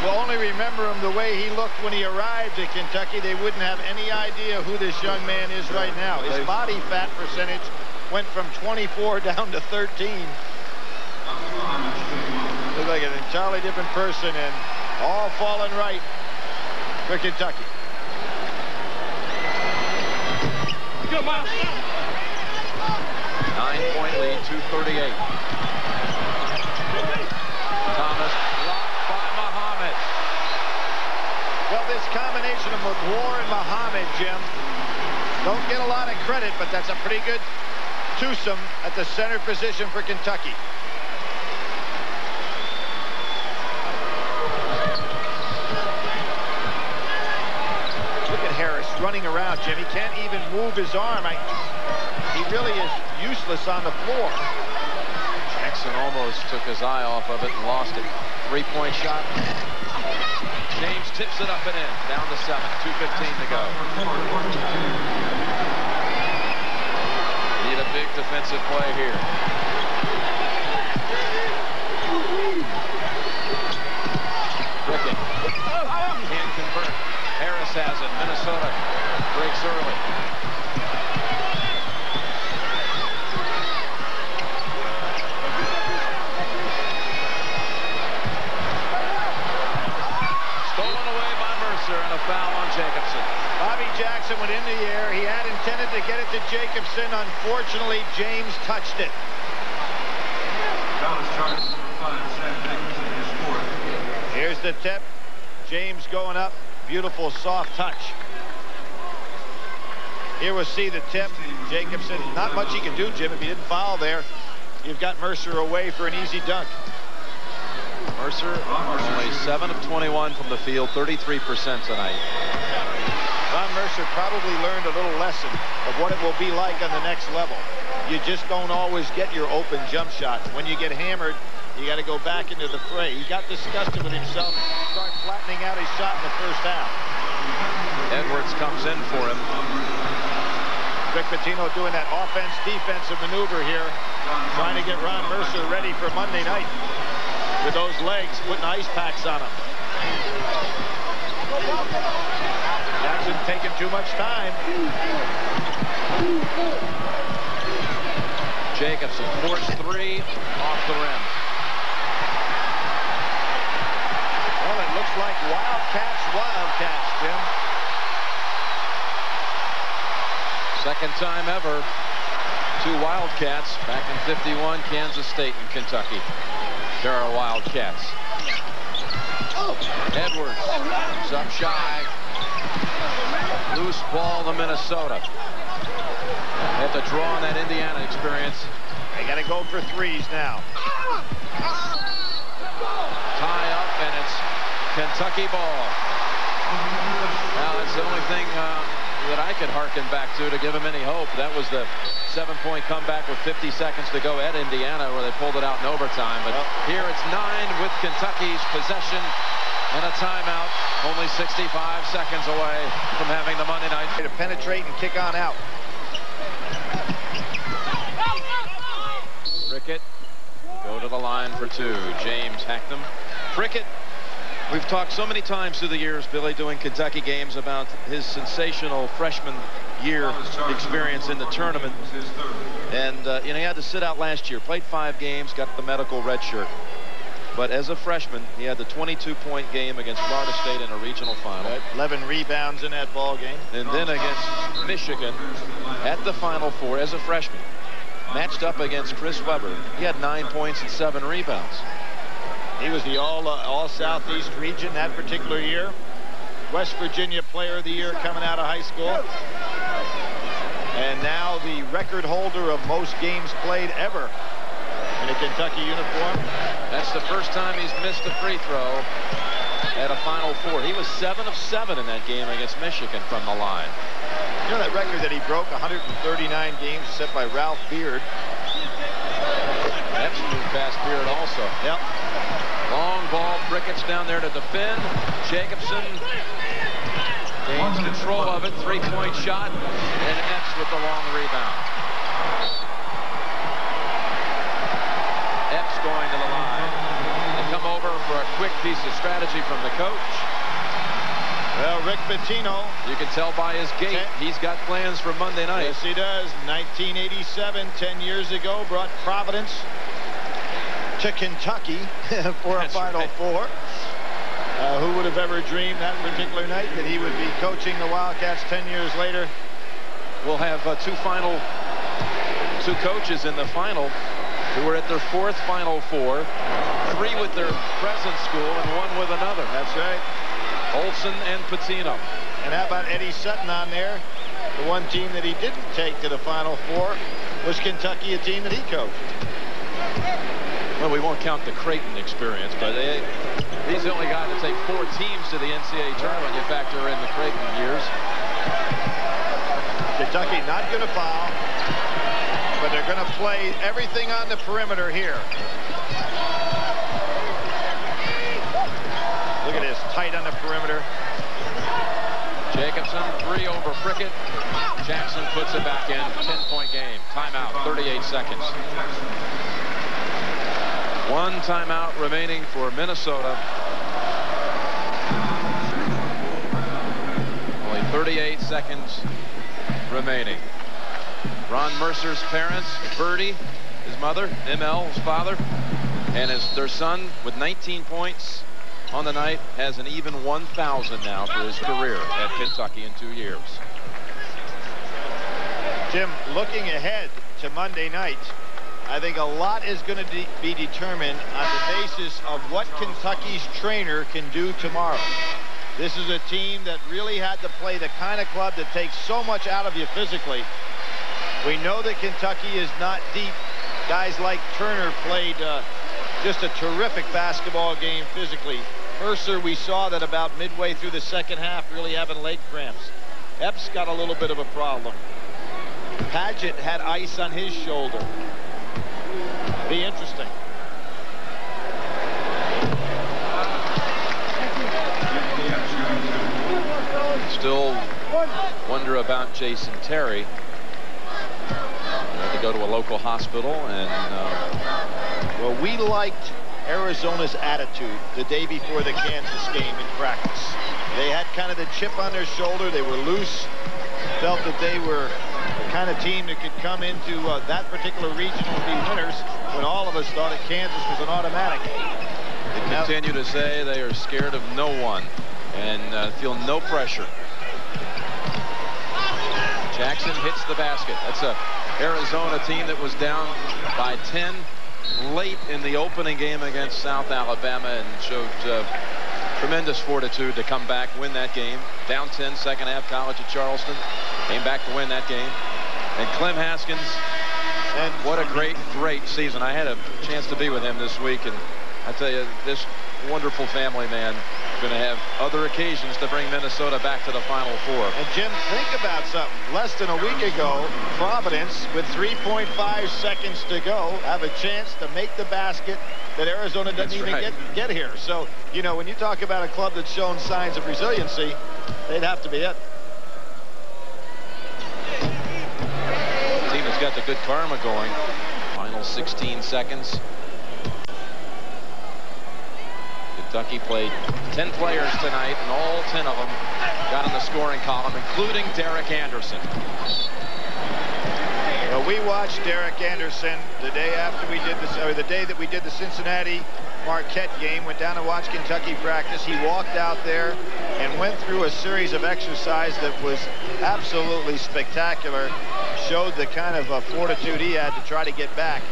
will only remember him the way he looked when he arrived at Kentucky, they wouldn't have any idea who this young man is right now. His body fat percentage went from 24 down to 13. Looked like an entirely different person, and all falling right for Kentucky. 9-point lead, 2:38. Thomas blocked by Muhammad. Well, this combination of McGloire and Muhammad, Jim, don't get a lot of credit, but that's a pretty good twosome at the center position for Kentucky. Look at Harris running around, Jim. He can't even move his arm. He really is useless on the floor. Jackson almost took his eye off of it and lost it. 3-point shot. James tips it up and in. Down to 7. 2:15 to go. Need a big defensive play here. Bricking. Can't convert. Harris has it. Minnesota breaks early. And a foul on Jacobson. Bobby Jackson went in the air. He had intended to get it to Jacobson. Unfortunately, James touched it. Here's the tip. James going up. Beautiful soft touch. Here we'll see the tip. Jacobson, not much he can do, Jim, if he didn't foul there. You've got Mercer away for an easy dunk. Mercer only 7 of 21 from the field, 33% tonight. Ron Mercer probably learned a little lesson of what it will be like on the next level. You just don't always get your open jump shot. When you get hammered, you got to go back into the fray. He got disgusted with himself, start flattening out his shot in the first half. Edwards comes in for him. Rick Pitino doing that offense-defensive maneuver here, trying to get Ron Mercer ready for Monday night. With those legs, putting ice packs on him. Jackson taking too much time. Jacobson forced 3 off the rim. Well, it looks like Wildcats, Jim. Second time ever. 2 Wildcats back in '51, Kansas State and Kentucky. There are Wildcats. Edwards comes up shy. Loose ball to Minnesota. They have to draw on that Indiana experience They got to go for threes now. Tie up, and it's Kentucky ball. Now, that's the only thing that I could hearken back to give them any hope. That was the 7-point comeback with 50 seconds to go at Indiana, where they pulled it out in overtime. But here it's 9 with Kentucky's possession and a timeout. Only 65 seconds away from having the Monday night. To penetrate and kick on out. Prickett go to the line for 2. James Hacknam. Prickett, we've talked so many times through the years, Billy, doing Kentucky games about his sensational freshman year experience in the tournament. And, you know, he had to sit out last year. Played 5 games, got the medical red shirt. But as a freshman, he had the 22-point game against Florida State in a regional final. 11 rebounds in that ball game. And then against Michigan at the Final Four as a freshman. Matched up against Chris Webber. He had 9 points and 7 rebounds. He was the all Southeast region that particular year. West Virginia Player of the Year coming out of high school. And now the record holder of most games played ever in a Kentucky uniform. That's the first time he's missed a free throw at a Final Four. He was 7 of 7 in that game against Michigan from the line. You know that record that he broke, 139 games, set by Ralph Beard. That's moved past Beard also. Yep. Long ball. Prickett's down there to defend. Jacobson gains control of it. 3-point shot. And Epps with the long rebound. Epps going to the line. They come over for a quick piece of strategy from the coach. Well, Rick Pitino. You can tell by his gait, he's got plans for Monday night. Yes, he does. 1987, 10 years ago, brought Providence to Kentucky for a Final Four. Who would have ever dreamed that particular night that he would be coaching the Wildcats 10 years later? We'll have two coaches in the final who were at their 4th Final Four, 3 with their present school and 1 with another. That's right. Olson and Pitino. And how about Eddie Sutton on there? The one team that he didn't take to the Final Four was Kentucky, a team that he coached. Well, we won't count the Creighton experience, but he's the only guy to take 4 teams to the NCAA tournament. You factor in the Creighton years. Kentucky not going to foul, but they're going to play everything on the perimeter here. Look at this, tight on the perimeter. Jacobson, 3 over Prickett. Jackson puts it back in. 10-point game. Timeout, 38 seconds. 1 timeout remaining for Minnesota. Only 38 seconds remaining. Ron Mercer's parents, Birdie, his mother, ML, his father, and their son with 19 points on the night has an even 1,000 now for his career at Kentucky in 2 years. Jim, looking ahead to Monday night, I think a lot is going to be determined on the basis of what Kentucky's trainer can do tomorrow. This is a team that really had to play the kind of club that takes so much out of you physically. We know that Kentucky is not deep. Guys like Turner played just a terrific basketball game physically. Mercer, we saw that about midway through the second half, really having leg cramps. Epps got a little bit of a problem. Padgett had ice on his shoulder. Be interesting. Still wonder about Jason Terry. He had to go to a local hospital, and well, we liked Arizona's attitude the day before the Kansas game in practice. They had kind of the chip on their shoulder. They were loose. Felt that they were the kind of team that could come into that particular region and be winners, when all of us thought that Kansas was an automatic. They continue to say they are scared of no one and feel no pressure. Jackson hits the basket. That's a Arizona team that was down by 10 late in the opening game against South Alabama and showed tremendous fortitude to come back, win that game. Down 10, second half, College of Charleston. Came back to win that game. And Clem Haskins And what a great season. I had a chance to be with him this week, and I tell you, this wonderful family man is going to have other occasions to bring Minnesota back to the Final Four. And Jim, think about something. Less than a week ago, Providence, with 3.5 seconds to go, have a chance to make the basket that Arizona doesn't even get here. So, you know, when you talk about a club that's shown signs of resiliency, they'd have to be it. The team has got the good karma going. Final 16 seconds. Kentucky played 10 players tonight, and all 10 of them got in the scoring column, including Derek Anderson. Well, we watched Derek Anderson the day after we did this, or the day that we did the Cincinnati Marquette game. Went down to watch Kentucky practice. He walked out there and went through a series of exercise that was absolutely spectacular. Showed the kind of fortitude he had to try to get back.